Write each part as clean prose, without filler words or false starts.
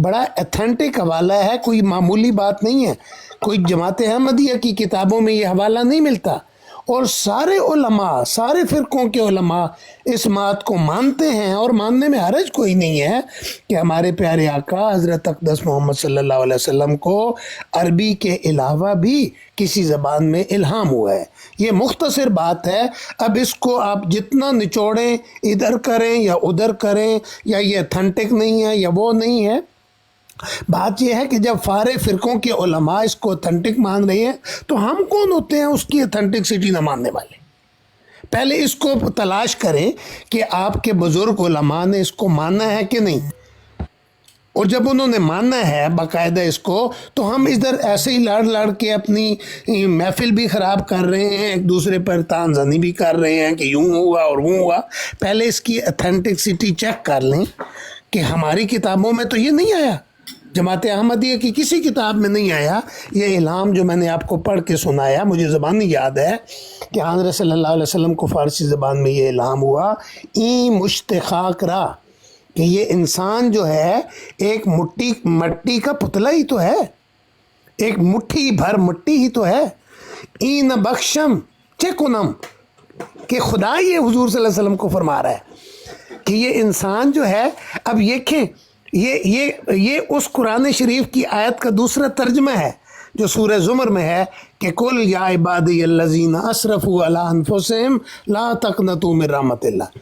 بڑا ایتھینٹک حوالہ ہے، کوئی معمولی بات نہیں ہے، کوئی جماعت احمدیہ کی کتابوں میں یہ حوالہ نہیں ملتا، اور سارے علماء، سارے فرقوں کے علماء اس بات کو مانتے ہیں، اور ماننے میں حرج کوئی نہیں ہے کہ ہمارے پیارے آقا حضرت اقدس محمد صلی اللہ علیہ وسلم کو عربی کے علاوہ بھی کسی زبان میں الہام ہوا ہے۔ یہ مختصر بات ہے، اب اس کو آپ جتنا نچوڑیں، ادھر کریں یا ادھر کریں، یا یہ اتھینٹک نہیں ہے یا وہ نہیں ہے، بات یہ ہے کہ جب سارے فرقوں کے علماء اس کو اتھینٹک مان رہے ہیں تو ہم کون ہوتے ہیں اس کی اتھینٹکسٹی نہ ماننے والے؟ پہلے اس کو تلاش کریں کہ آپ کے بزرگ علماء نے اس کو مانا ہے کہ نہیں، اور جب انہوں نے مانا ہے باقاعدہ اس کو، تو ہم ادھر ایسے ہی لڑ کے اپنی محفل بھی خراب کر رہے ہیں، ایک دوسرے پر تان زنی بھی کر رہے ہیں کہ یوں ہوا اور وہ ہوا۔ پہلے اس کی اتھینٹکسٹی چیک کر لیں کہ ہماری کتابوں میں تو یہ نہیں آیا، جماعت احمدیہ کی کسی کتاب میں نہیں آیا یہ الہام جو میں نے آپ کو پڑھ کے سنایا۔ مجھے زبانی یاد ہے کہ حضرت صلی اللہ علیہ وسلم کو فارسی زبان میں یہ الہام ہوا، این مشتخاک را، کہ یہ انسان جو ہے ایک مٹی کا پتلا ہی تو ہے، ایک مٹھی بھر مٹی ہی تو ہے۔ این بخشم چکنم، کہ خدا یہ حضور صلی اللہ علیہ وسلم کو فرما رہا ہے کہ یہ انسان جو ہے، اب دیکھیں یہ اس قرآن شریف کی آیت کا دوسرا ترجمہ ہے جو سورہ زمر میں ہے کہ کل یا عبادی الذین اسرفوا علی انفسہم لا تقنطوا من رحمت اللہ،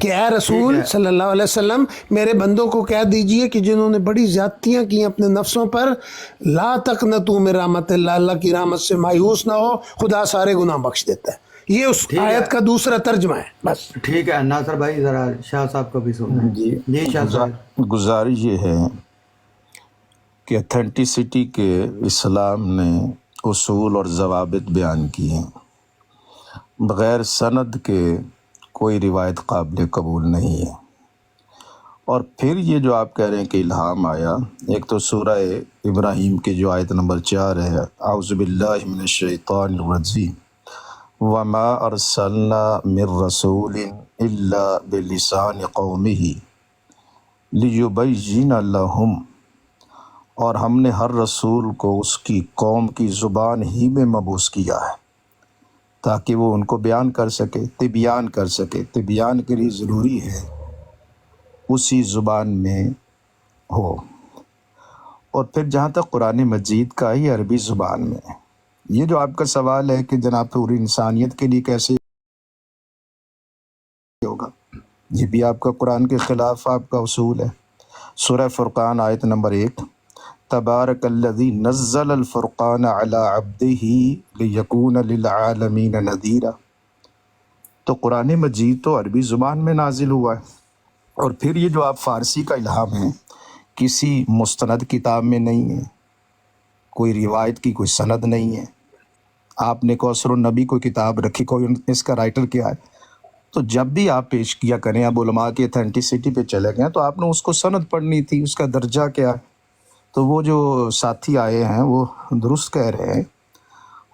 کہ اے رسول صلی اللہ علیہ وسلم میرے بندوں کو کہہ دیجئے کہ جنہوں نے بڑی زیادتیاں کی اپنے نفسوں پر، لا تقنطوا من رحمت اللہ، اللہ کی رحمت سے مایوس نہ ہو، خدا سارے گناہ بخش دیتا ہے۔ یہ اس آیت کا دوسرا ترجمہ ہے۔ بس ٹھیک ہے ناصر بھائی، ذرا شاہ صاحب کو بھی سنیں۔ جی شاہ صاحب، گزارش یہ ہے کہ اتھینٹسٹی کے اسلام نے اصول اور ضوابط بیان کیے ہیں، بغیر سند کے کوئی روایت قابل قبول نہیں ہے۔ اور پھر یہ جو آپ کہہ رہے ہیں کہ الہام آیا، ایک تو سورہ ابراہیم کی جو آیت نمبر 4 ہے، اعوذ باللہ من الشیطان الرجیم وما ارسلنا من رسول الا بلسان قومہ لیبین لہم، اور ہم نے ہر رسول کو اس کی قوم کی زبان ہی میں مبعوث کیا ہے تاکہ وہ ان کو بیان کر سکے، تبیان کر سکے۔ تبیان کے لیے ضروری ہے اسی زبان میں ہو۔ اور پھر جہاں تک قرآن مجید کا ہی عربی زبان میں ہے، یہ جو آپ کا سوال ہے کہ جناب پوری انسانیت کے لیے کیسے ہوگا، یہ بھی آپ کا قرآن کے خلاف آپ کا اصول ہے۔ سورہ فرقان آیت نمبر 1، تبارک الذی نزل الفرقان علی عبدہ لیکون للعالمین نذیرا، تو قرآن مجید تو عربی زبان میں نازل ہوا ہے۔ اور پھر یہ جو آپ فارسی کا الہام ہے، کسی مستند کتاب میں نہیں ہے، کوئی روایت کی کوئی سند نہیں ہے۔ آپ نے کوثر النبی کو کتاب رکھی، کوئی اس کا رائٹر کیا ہے، تو جب بھی آپ پیش کیا کریں، اب علماء کی اتھینٹسٹی پہ چلے گئے تو آپ نے اس کو سند پڑھنی تھی، اس کا درجہ کیا ہے۔ تو وہ جو ساتھی آئے ہیں وہ درست کہہ رہے ہیں۔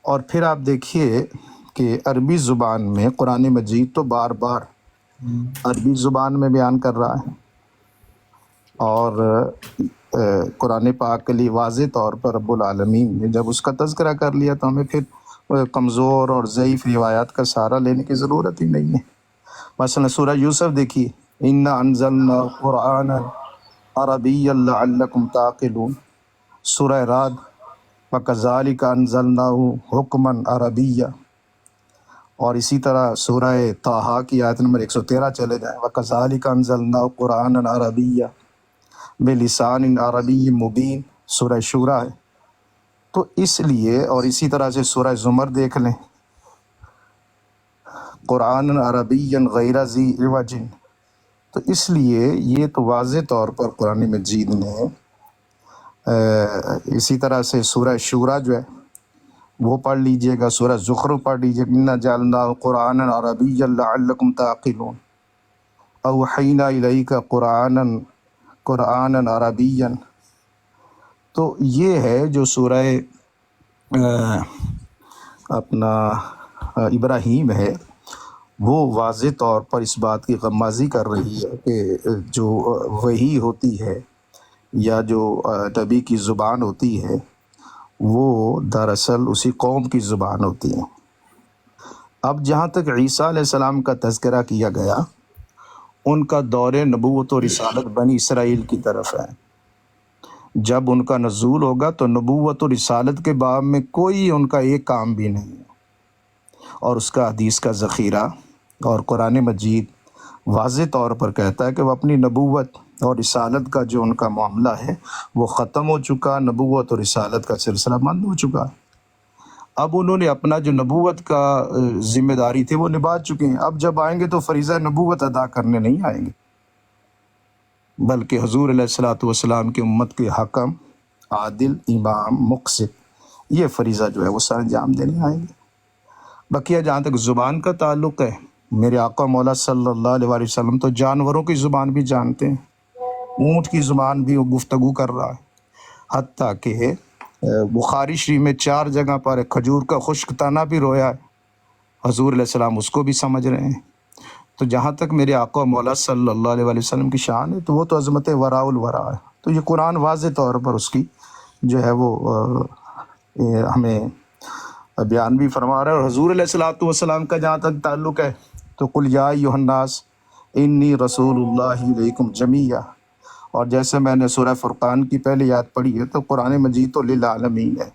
اور پھر آپ دیکھیے کہ عربی زبان میں قرآن مجید تو بار بار عربی زبان میں بیان کر رہا ہے، اور قرآن پاک کے لیے واضح طور پر رب العالمین نے جب اس کا تذکرہ کر لیا تو ہمیں پھر کمزور اور ضعیف روایات کا سہارا لینے کی ضرورت ہی نہیں ہے۔ مثلا سورہ یوسف دیکھیے، انا انزلنا قرآنا عربیا لعلکم تعقلون۔ سورہ رعد، وکذالک انزلناہ حکما عربیا۔ اور اسی طرح سورہ طٰہٰ کی آیت نمبر 113 چلے جائیں، وَكَذَلِكَ أَنزَلْنَاهُ قُرْآنًا عَرَبِيًّا بِلِسَانٍ عَرَبِيٍّ مُبِينٍ، سورہ شورى ہے۔ تو اس لیے، اور اسی طرح سے سورہ زمر دیکھ لیں، قرآنًا عربيًّا غیر ذی عوج، تو اس لیے یہ تو واضح طور پر قرآن مجید نے اسی طرح سے سورہ شورى جو ہے وہ پڑھ لیجئے گا، سورہ زخرف پڑھ لیجئے گا، اِنَّا جَعَلْنَاهُ قُرْآنًا عَرَبِيًّا لَعَلَّكُمْ تَعْقِلُونَ، أَوْحَيْنَا إِلَيْكَ قُرْآنًا عَرَبِيًّا۔ تو یہ ہے جو سورہ اپنا ابراہیم ہے، وہ واضح طور پر اس بات کی غمازی کر رہی ہے کہ جو وحی ہوتی ہے یا جو نبی کی زبان ہوتی ہے وہ دراصل اسی قوم کی زبان ہوتی ہے۔ اب جہاں تک عیسیٰ علیہ السلام کا تذکرہ کیا گیا، ان کا دور نبوت و رسالت بنی اسرائیل کی طرف ہے۔ جب ان کا نزول ہوگا تو نبوت و رسالت کے باب میں کوئی ان کا ایک کام بھی نہیں ہے، اور اس کا حدیث کا ذخیرہ اور قرآن مجید واضح طور پر کہتا ہے کہ وہ اپنی نبوت اور رسالت کا جو ان کا معاملہ ہے وہ ختم ہو چکا، نبوت اور رسالت کا سلسلہ بند ہو چکا۔ اب انہوں نے اپنا جو نبوت کا ذمہ داری تھی وہ نبھا چکے ہیں۔ اب جب آئیں گے تو فریضہ نبوت ادا کرنے نہیں آئیں گے، بلکہ حضور علیہ الصلوۃ والسلام کی امت کے حکم، عادل، امام، مقسط، یہ فریضہ جو ہے وہ سر انجام دینے آئیں گے۔ بقیہ جہاں تک زبان کا تعلق ہے، میرے آقا مولا صلی اللہ علیہ وآلہ وسلم تو جانوروں کی زبان بھی جانتے ہیں، اونٹ کی زبان بھی وہ گفتگو کر رہا ہے، حتیٰ کہ بخاری شریف میں 4 جگہ پر کھجور کا خشک تنا بھی رویا ہے، حضور علیہ السلام اس کو بھی سمجھ رہے ہیں۔ تو جہاں تک میرے آقا مولا صلی اللہ علیہ وآلہ وسلم کی شان ہے تو وہ تو عظمت وراء الورا ہے۔ تو یہ قرآن واضح طور پر اس کی جو ہے وہ ہمیں بیان بھی فرما رہا ہے۔ اور حضور علیہ الصلوۃ والسلام کا جہاں تک تعلق ہے تو قل یا ایھا الناس انی رسول اللہ الیکم جمیعا، اور جیسے میں نے سورہ فرقان کی پہلی آیت پڑھی ہے تو قرآن مجید تو للعالمین ہے۔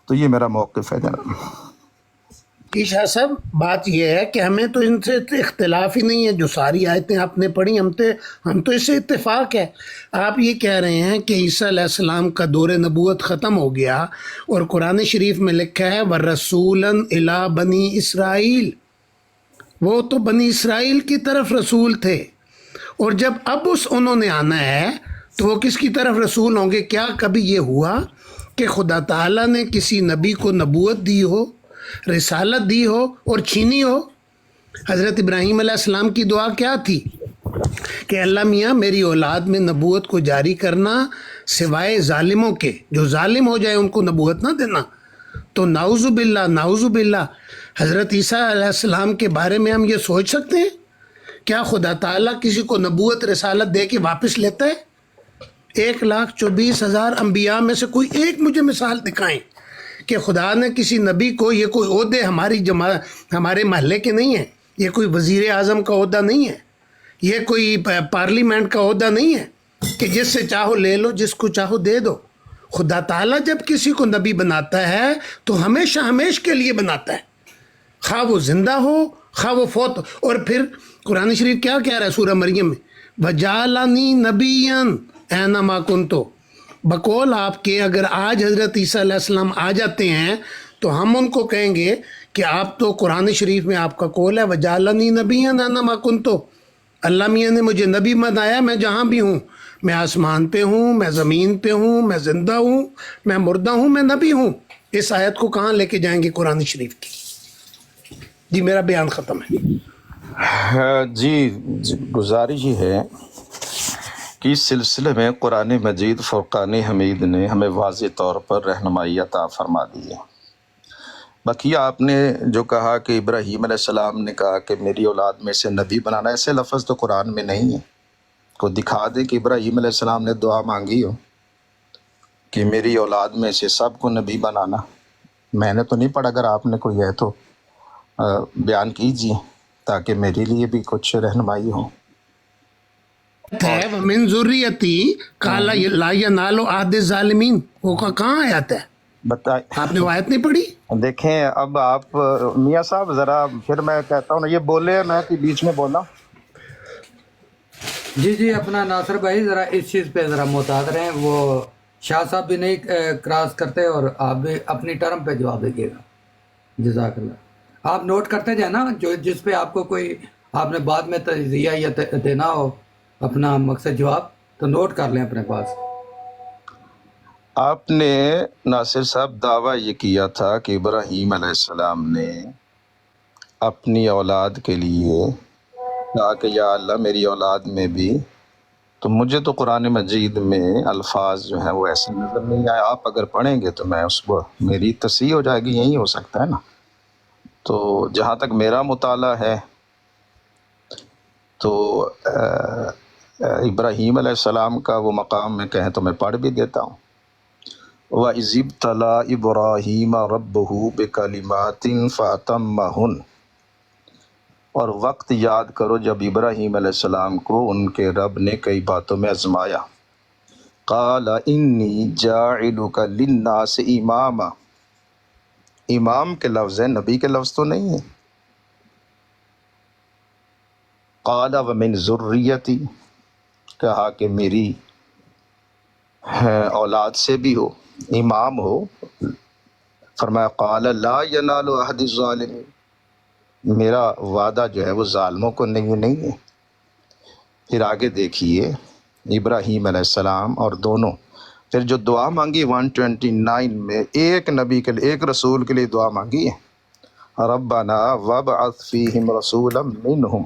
تو یہ میرا موقف ہے جناب۔ شاہ صاحب بات یہ ہے کہ ہمیں تو ان سے اختلاف ہی نہیں ہے، جو ساری آیتیں آپ نے پڑھی ہم تو اس سے اتفاق ہے۔ آپ یہ کہہ رہے ہیں کہ عیسیٰ علیہ السلام کا دور نبوت ختم ہو گیا، اور قرآن شریف میں لکھا ہے وَرَسُولًا إِلَىٰ بنی اسرائیل، وہ تو بنی اسرائیل کی طرف رسول تھے، اور جب اب انہوں نے آنا ہے تو وہ کس کی طرف رسول ہوں گے؟ کیا کبھی یہ ہوا کہ خدا تعالیٰ نے کسی نبی کو نبوت دی ہو، رسالت دی ہو اور چھینی ہو؟ حضرت ابراہیم علیہ السلام کی دعا کیا تھی کہ اللہ میاں میری اولاد میں نبوت کو جاری کرنا سوائے ظالموں کے، جو ظالم ہو جائے ان کو نبوت نہ دینا۔ تو نعوذ باللہ نعوذ باللہ، حضرت عیسیٰ علیہ السلام کے بارے میں ہم یہ سوچ سکتے ہیں؟ کیا خدا تعالیٰ کسی کو نبوت رسالت دے کے واپس لیتا ہے؟ 1,24,000 انبیاء میں سے کوئی ایک مجھے مثال دکھائیں کہ خدا نے کسی نبی کو، یہ کوئی عہدے ہمارے محلے کے نہیں ہیں، یہ کوئی وزیر اعظم کا عہدہ نہیں ہے، یہ کوئی پارلیمنٹ کا عہدہ نہیں ہے کہ جس سے چاہو لے لو، جس کو چاہو دے دو۔ خدا تعالیٰ جب کسی کو نبی بناتا ہے تو ہمیشہ ہمیش کے لیے بناتا ہے، خواہ وہ زندہ ہو خواہ وہ فوت ہو۔ اور پھر قرآن شریف کیا کہہ رہا ہے سورہ مریم میں؟ وَجَعَلَنِي نَبِيًّا أَيْنَمَا كُنتُ، بقول آپ کے اگر آج حضرت عیسیٰ علیہ السلام آ جاتے ہیں تو ہم ان کو کہیں گے کہ آپ تو قرآن شریف میں آپ کا قول ہے وَجَعَلَنِي نَبِيًّا أَيْنَمَا كُنتُ، اللہ میاں نے مجھے نبی بنایا، میں جہاں بھی ہوں، میں آسمان پہ ہوں، میں زمین پہ ہوں، میں زندہ ہوں، میں مردہ ہوں، میں نبی ہوں۔ اس آیت کو کہاں لے کے جائیں گے قرآن شریف کی؟ جی میرا بیان ختم ہے۔ جی گزارش یہ ہے کہ اس سلسلے میں قرآن مجید فرقان حمید نے ہمیں واضح طور پر رہنمائی عطا فرما دی ہے۔ باقی آپ نے جو کہا کہ ابراہیم علیہ السلام نے کہا کہ میری اولاد میں سے نبی بنانا، ایسے لفظ تو قرآن میں نہیں ہے۔ کو دکھا دے کہ ابراہیم علیہ السلام نے دعا مانگی ہو کہ میری اولاد میں سے سب کو نبی بنانا، میں نے تو نہیں پڑھا، اگر آپ نے کوئی ہے تو بیان کیجیے تاکہ میرے لیے بھی کچھ رہنمائی ہو۔ ہے وَمِن ذُرِّيَّتِي قَالَ لَا يَنَالُ عَهْدِ الظَّالِمِينَ، وہ کہاں آیت ہے؟ بتائیں، آپ نے وہ آیت نہیں پڑھی؟ دیکھیں اب آپ میاں صاحب ذرا پھر میں کہتا ہوں نا، یہ بولے میں کہ بیچ میں بولا۔ جی اپنا ناصر بھائی ذرا اس چیز پہ ذرا محتاط رہیں، وہ شاہ صاحب بھی نہیں کراس کرتے اور آپ بھی اپنی ٹرم پہ جواب دیجیے گا۔ جزاک اللہ۔ آپ نوٹ کرتے جائیں نا، جو جس پہ آپ کو کوئی آپ نے بعد میں تجزیہ یا دینا ہو اپنا مقصد جواب تو نوٹ کر لیں اپنے پاس۔ آپ نے ناصر صاحب دعویٰ یہ کیا تھا کہ ابراہیم علیہ السلام نے اپنی اولاد کے لیے کہا کہ یا اللہ میری اولاد میں بھی، تو مجھے تو قرآن مجید میں الفاظ جو ہیں وہ ایسے نظر نہیں آئے۔ آپ اگر پڑھیں گے تو میں اس کو میری تصحیح ہو جائے گی، یہی ہو سکتا ہے نا۔ تو جہاں تک میرا مطالعہ ہے تو ابراہیم علیہ السلام کا وہ مقام میں کہیں تو میں پڑھ بھی دیتا ہوں. وَإِذِ ابْتَلَىٰ إِبْرَاهِيمَ رَبُّهُ بِكَلِمَاتٍ فَأَتَمَّهُنَّ، اور وقت یاد کرو جب ابراہیم علیہ السلام کو ان کے رب نے کئی باتوں میں آزمایا. قَالَ إِنِّي جَاعِلُكَ لِلنَّاسِ إِمَامًا، امام کے لفظ ہے، نبی کے لفظ تو نہیں ہے. قَالَ وَمِن ذُرِّيَّتِي، کہا کہ میری اولاد سے بھی ہو، امام ہو. فرمایا قَالَ لَا يَنَالُ أَحَدِ الظَّالِمِينَ، میرا وعدہ جو ہے وہ ظالموں کو نہیں ہے. پھر آگے دیکھیے ابراہیم علیہ السلام اور دونوں پھر جو دعا مانگی 129 میں، ایک نبی کے لیے، ایک رسول کے لیے دعا مانگی ہے. ربنا وابعث فیہم رسولا منہم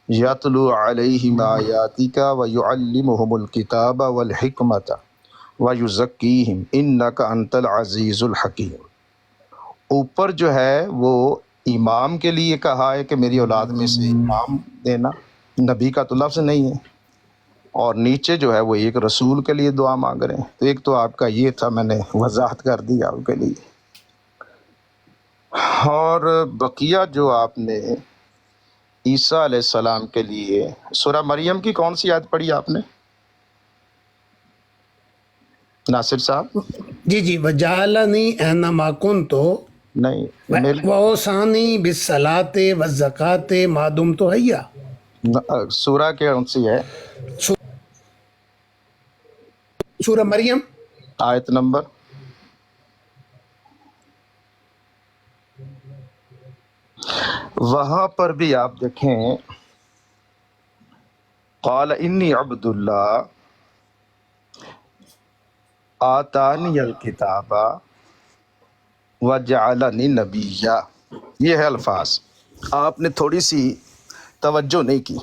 یتلو علیہم آیاتک ویعلمہم الکتاب والحکمت ویزکیہم انک انت العزیز الحکیم. اوپر جو ہے وہ امام کے لیے کہا ہے کہ میری اولاد میں سے امام دینا، نبی کا تو لفظ نہیں ہے. اور نیچے جو ہے وہ ایک رسول کے لیے دعا مانگ رہے ہیں. تو ایک تو آپ کا یہ تھا، میں نے وضاحت کر دی آپ کے لیے. اور بقیہ جو آپ نے عیسیٰ علیہ السلام کے لیے سورہ مریم کی کون سی آیت پڑھی آپ نے ناصر صاحب؟ جی وجعلنی اینما کنت نہیں میرے وأوصانی بالصلاۃ والزکاۃ ما دمت حیا. سورہ کون سی ہے؟ سورہ مریم آیت نمبر وہاں پر بھی آپ دیکھیں قال انی عبد اللہ آتانی الکتاب وجعلنی نبیا. یہ ہے الفاظ. آپ نے تھوڑی سی توجہ نہیں کی.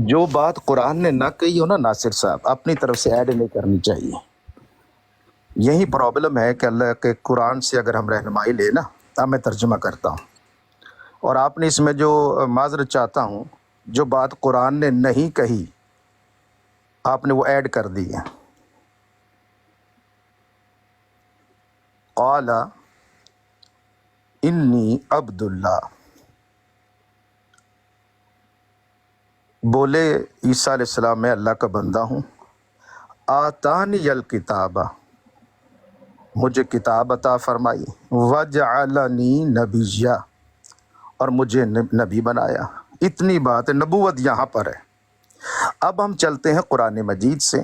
جو بات قرآن نے نہ کہی ہو نا ناصر صاحب، اپنی طرف سے ایڈ نہیں کرنی چاہیے. یہی پرابلم ہے کہ اللہ کے قرآن سے اگر ہم رہنمائی لیں نا، اب میں ترجمہ کرتا ہوں اور آپ نے اس میں جو معذرت چاہتا ہوں، جو بات قرآن نے نہیں کہی آپ نے وہ ایڈ کر دی ہے. قال انی عبد اللہ، بولے عیسیٰ علیہ السلام میں اللہ کا بندہ ہوں. آتانی الکتاب، مجھے کتاب عطا فرمائی. وجعلنی نبیا، اور مجھے نبی بنایا. اتنی بات ہے، نبوت یہاں پر ہے. اب ہم چلتے ہیں قرآن مجید سے،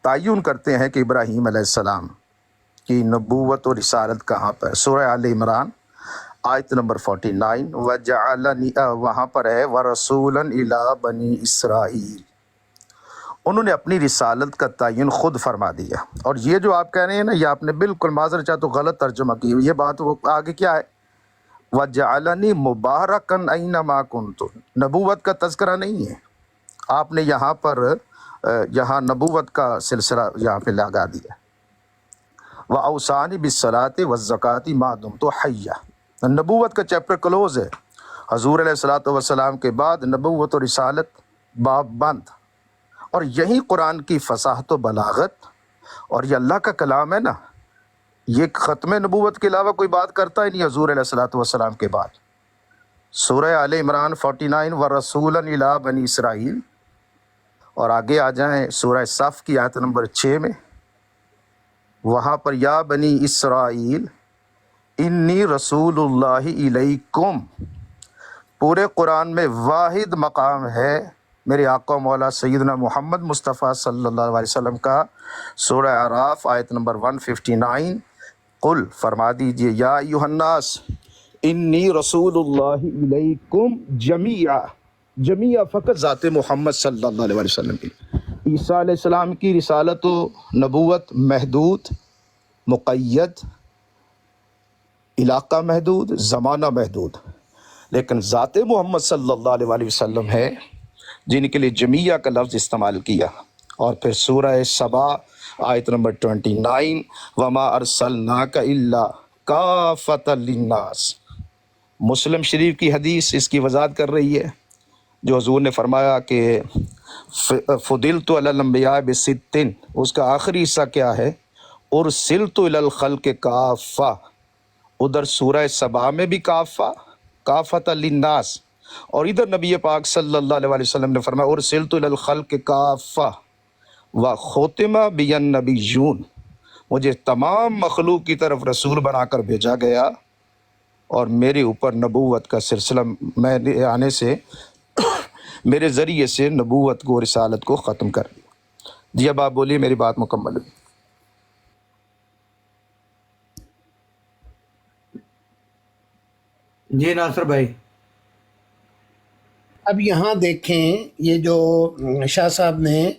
تعین کرتے ہیں کہ ابراہیم علیہ السلام کی نبوت و رسالت کہاں پر. سورہ آل عمران آیت نمبر 49 وجعلنی، وہاں پر ہے ورسولا الی بنی اسرائیل. انہوں نے اپنی رسالت کا تعین خود فرما دیا. اور یہ جو آپ کہہ رہے ہیں نا، یہ آپ نے بالکل معذرت چاہ تو غلط ترجمہ کی. یہ بات وہ آگے کیا ہے، وجعلنی مبارکن اینما کنت، نبوت کا تذکرہ نہیں ہے. آپ نے یہاں پر یہاں نبوت کا سلسلہ یہاں پہ لگا دیا. وَأَوْصَانِي بِالصَّلَاةِ وَالزَّكَاةِ مَا دُمْتُ حَيًّا، نبوت کا چیپٹر کلوز ہے. حضور علیہ الصلوۃ والسلام کے بعد نبوت و رسالت باب بند. اور یہی قرآن کی فصاحت و بلاغت، اور یہ اللہ کا کلام ہے نا. یہ ختم نبوت کے علاوہ کوئی بات کرتا ہی نہیں حضور علیہ الصلوۃ والسلام کے بعد. سورہ آل عمران 49 ورسولا الی بنی اسرائیل. اور آگے آ جائیں سورہ صف کی آیت نمبر 6 میں، وہاں پر یا بنی اسرائیل انی رسول اللہ الیکم. پورے قرآن میں واحد مقام ہے میرے آقا مولا سیدنا محمد مصطفیٰ صلی اللہ علیہ وسلم کا. سورہ اعراف آیت نمبر 159، قل فرما دیجئے یا ایھا الناس انی رسول اللہ الیکم جمیعا. جمیعا فقط ذات محمد صلی اللہ علیہ وسلم کی. عیسیٰ علیہ السلام کی رسالت و نبوت محدود، مقید، علاقہ محدود، زمانہ محدود. لیکن ذات محمد صلی اللہ علیہ وسلم ہے جن کے لیے جمیعہ کا لفظ استعمال کیا. اور پھر سورہ سبا آیت نمبر 29 وما ارسلناک الا کافۃ للناس. مسلم شریف کی حدیث اس کی وضاحت کر رہی ہے، جو حضور نے فرمایا کہ فضلت علی الانبیاء بستن، اس کا آخری حصہ کیا ہے؟ ارسلت الی الخلق کافہ، ادھر سورہ سبا میں بھی کافہ، کافۃ للناس، اور ادھر نبی پاک صلی اللہ علیہ وسلم نے فرمایا ارسلت الی الخلق کافہ وختم بی النبیون، مجھے تمام مخلوق کی طرف رسول بنا کر بھیجا گیا اور میرے اوپر نبوت کا سلسلہ میں آنے سے میرے ذریعے سے نبوت کو، رسالت کو ختم کر دیا۔ جی اب آپ بولیے، میری بات مکمل ہوئی۔ جی ناصر بھائی، اب یہاں دیکھیں یہ جو شاہ صاحب نے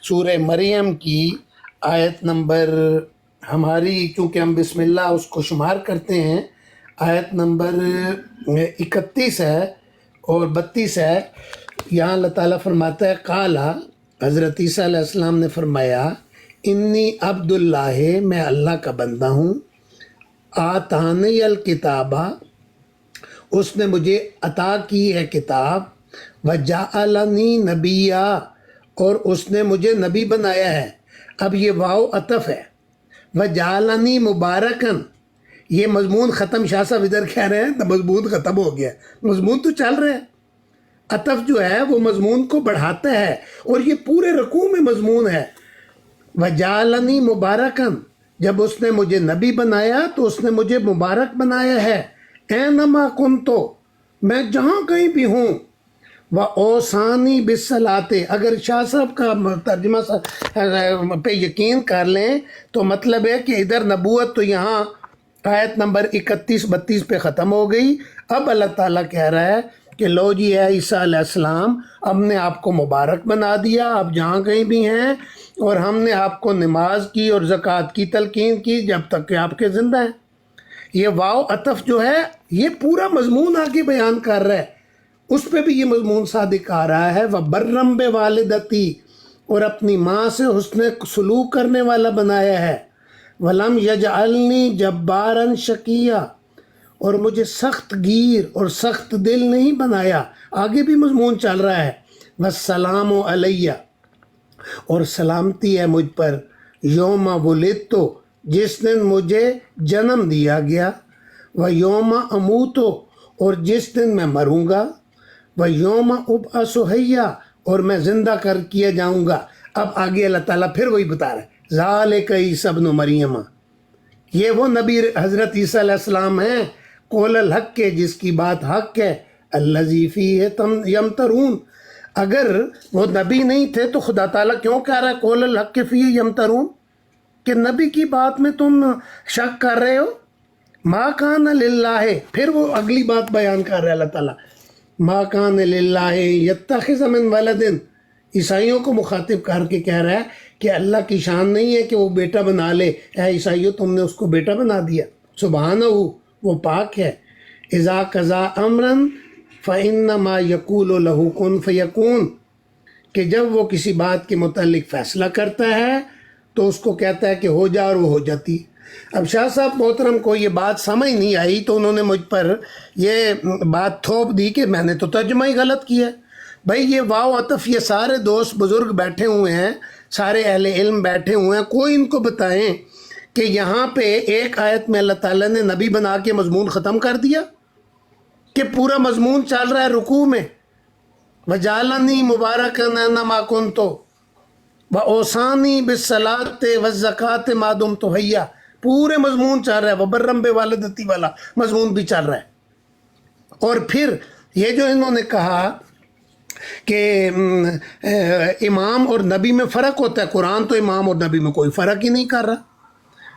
سورہ مریم کی آیت نمبر، ہماری چونکہ ہم بسم اللہ اس کو شمار کرتے ہیں، آیت نمبر 31 ہے اور 32 ہے، یہاں اللہ تعالیٰ فرماتا ہے قالا، حضرت عیسیٰ علیہ السلام نے فرمایا انی عبد اللہ، میں اللہ کا بندہ ہوں، آتانی الکتابہ، اس نے مجھے عطا کی ہے کتاب، وجعلنی نبیّا، اور اس نے مجھے نبی بنایا ہے۔ اب یہ واو عطف ہے، وجعلنی مبارکن، یہ مضمون ختم، شاہ صاحب ادھر کہہ رہے ہیں تو مضمون ختم ہو گیا، مضمون تو چل رہا ہے، عطف جو ہے وہ مضمون کو بڑھاتا ہے، اور یہ پورے رکوع میں مضمون ہے۔ وجعلنی مبارکن، جب اس نے مجھے نبی بنایا تو اس نے مجھے مبارک بنایا ہے، اینما کنتو، میں جہاں کہیں بھی ہوں، وَأَوْصَانِي بِالصَّلَاةِ، اگر شاہ صاحب کا ترجمہ پہ یقین کر لیں تو مطلب ہے کہ ادھر نبوت تو یہاں آیت نمبر 31-32 پہ ختم ہو گئی، اب اللہ تعالیٰ کہہ رہا ہے کہ لو جی اے عیسیٰ علیہ السلام، ہم نے آپ کو مبارک بنا دیا، آپ جہاں کہیں بھی ہیں، اور ہم نے آپ کو نماز کی اور زکوٰۃ کی تلقین کی جب تک کہ آپ کے زندہ ہیں۔ یہ واو عطف جو ہے یہ پورا مضمون آگے بیان کر رہا ہے، اس پہ بھی یہ مضمون صادق آ رہا ہے، وَبَرًّا بِوَالِدَتِی، اور اپنی ماں سے حسن سلوک کرنے والا بنایا ہے، وَلَمْ يَجْعَلْنِي جَبَّارًا شَقِيًّا، اور مجھے سخت گیر اور سخت دل نہیں بنایا، آگے بھی مضمون چل رہا ہے، وَالسَّلَامُ عَلَيَّ، اور سلامتی ہے مجھ پر، یوم ولدتُ، جس دن مجھے جنم دیا گیا، وَيَوْمَ أَمُوتُ، اور جس دن میں مروں گا، وَيَوْمَ أُبْعَثُ حَيًّا، اور میں زندہ کیا جاؤں گا۔ اب آگے اللہ تعالیٰ پھر وہی بتا رہا ہے، ذَلِكَ عِیسیٰ ابْنُ مریم، یہ وہ نبی حضرت عیسیٰ علیہ السلام ہیں، قول الحق کے، جس کی بات حق ہے، الذی فیہ یمترون، اگر وہ نبی نہیں تھے تو خدا تعالیٰ کیوں کہہ رہا ہے قول الحق فیہ یمترون، کہ نبی کی بات میں تم شک کر رہے ہو؟ ما کان للہ، پھر وہ اگلی بات بیان کر رہا ہے اللہ تعالیٰ، ما کان للہ یتخذ من ولد، عیسائیوں کو مخاطب کر کے کہہ رہا ہے کہ اللہ کی شان نہیں ہے کہ وہ بیٹا بنا لے، اے عیسائیوں تم نے اس کو بیٹا بنا دیا، سبحانہ، وہ پاک ہے، اذا قضا امرا فانما یقول له کن فیکون، کہ جب وہ کسی بات کے متعلق فیصلہ کرتا ہے تو اس کو کہتا ہے کہ ہو جا، اور وہ ہو جاتی۔ اب شاہ صاحب محترم کو یہ بات سمجھ نہیں آئی تو انہوں نے مجھ پر یہ بات تھوپ دی کہ میں نے تو ترجمہ ہی غلط کیا۔ بھائی یہ واو عطف، یہ سارے دوست بزرگ بیٹھے ہوئے ہیں، سارے اہل علم بیٹھے ہوئے ہیں، کوئی ان کو بتائیں کہ یہاں پہ ایک آیت میں اللہ تعالیٰ نے نبی بنا کے مضمون ختم کر دیا، کہ پورا مضمون چل رہا ہے رکوع میں، وَجَعَلَنِي مُبَارَكًا أَيْنَمَا كُنتُ وَأَوْصَانِي بِالصَّلَاةِ وَالزَّكَاةِ مَا دُمْتُ حَيًّا، پورے مضمون چل رہا ہے، وَبَرًّا بِوَالِدَتِی والا مضمون بھی چل رہا ہے۔ اور پھر یہ جو انہوں نے کہا کہ امام اور نبی میں فرق ہوتا ہے، قرآن تو امام اور نبی میں کوئی فرق ہی نہیں کر رہا۔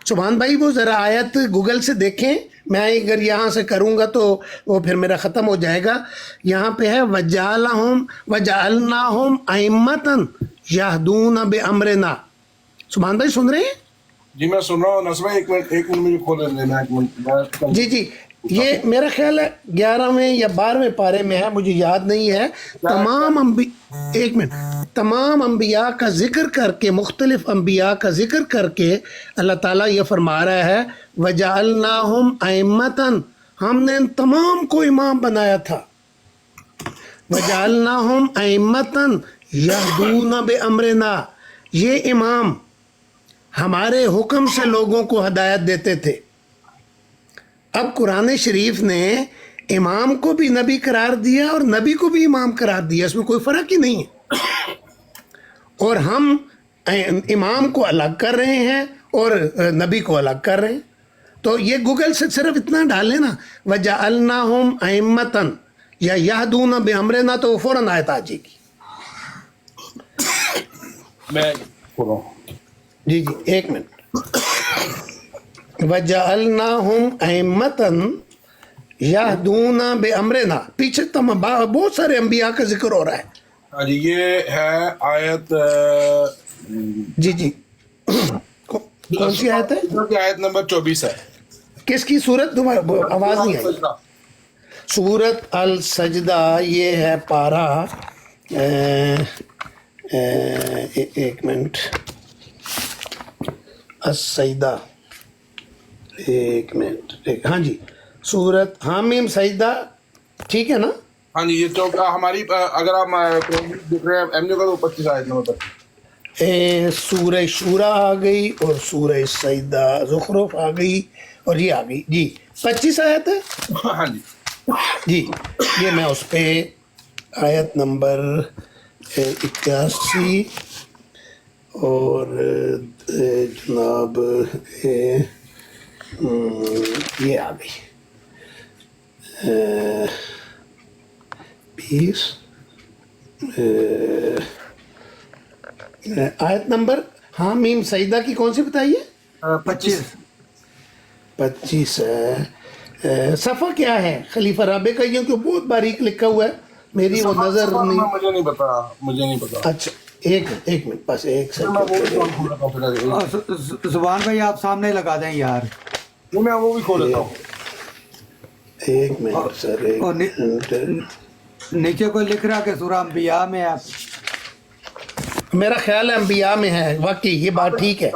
سبحان بھائی وہ ذرا آیت گوگل سے دیکھیں، میں اگر یہاں سے کروں گا تو وہ پھر میرا ختم ہو جائے گا۔ یہاں پہ ہے وَجَعَلْنَاهُمْ أَئِمَّةً يَهْدُونَ بِأَمْرِنَا۔ سبحان بھائی سن رہے ہیں؟ جی میں سن رہا ہوں نصر بھائی، ایک منٹ مجھے کھول لینا، ایک منٹ۔ جی جی، یہ میرا خیال ہے 11ویں یا 12ویں پارے میں ہے، مجھے یاد نہیں ہے۔ ایک منٹ، تمام انبیاء کا ذکر کر کے، مختلف انبیاء کا ذکر کر کے اللہ تعالیٰ یہ فرما رہا ہے وَجَعَلْنَاهُمْ أَئِمَّةً، ہم نے ان تمام کو امام بنایا تھا، وَجَعَلْنَاهُمْ أَئِمَّةً یہدون بامرنا، یہ امام ہمارے حکم سے لوگوں کو ہدایت دیتے تھے۔ اب قرآن شریف نے امام کو بھی نبی قرار دیا اور نبی کو بھی امام قرار دیا، اس میں کوئی فرق ہی نہیں ہے، اور ہم امام کو الگ کر رہے ہیں اور نبی کو الگ کر رہے ہیں۔ تو یہ گوگل سے صرف اتنا ڈالیں نا وَجَعَلْنَاهُمْ أَئِمَّةً یا يَهْدُونَ بِأَمْرِنَا، تو وہ فوراً آیت آ جائے گی۔ میں پڑھ رہا ہوں۔ جی ایک منٹ۔ وَجَعَلْنَاهُمْ أَئِمَّةً يَهْدُونَ بِأَمْرِنَا، پیچھے تو بہت سارے انبیاء کا ذکر ہو رہا ہے۔ ہاں جی، یہ ہے آیت جی کون سی آیت ہے؟ آیت نمبر 24 ہے۔ کس کی صورت؟ آواز نہیں آئی۔ سورت السجدہ، یہ ہے پارہ ایک منٹ، السجدہ، ایک منٹ، ہاں جی، سورت حامیم سجدہ، ٹھیک ہے نا؟ ہاں جی، یہ تو ہماری اگر آپ دیکھ رہے ہیں ایم کا تو 25 آیت نمبر تک۔ سورہ شورا آ گئی اور سورہ سجدہ زخرف آ گئی اور یہ آ گئی جی 25 آیت ہے۔ ہاں جی جی یہ میں اس پہ آیت نمبر 81 اور جناب یہ آ گئی 20 آیت نمبر حامیم سجدہ کی کون سی بتائیے؟ 25 ہے۔ صفحہ کیا ہے خلیفہ رابع کا؟ یہ کہ بہت باریک لکھا ہوا ہے، میری وہ نظر نہیں، مجھے نہیں پتا۔ اچھا ایک منٹ، بس ایک سیکنڈ۔ زبان بھائی آپ سامنے لگا دیں یار۔ میں وہ بھی کھول لیتا ہوں۔ ایک منٹ سر، ایک اور منٹ۔ نیچے کوئی لکھ رہا کہ سورہ انبیاء میں ہے، میرا خیال ہے انبیاء میں ہے، واقعی یہ بات ٹھیک ہے۔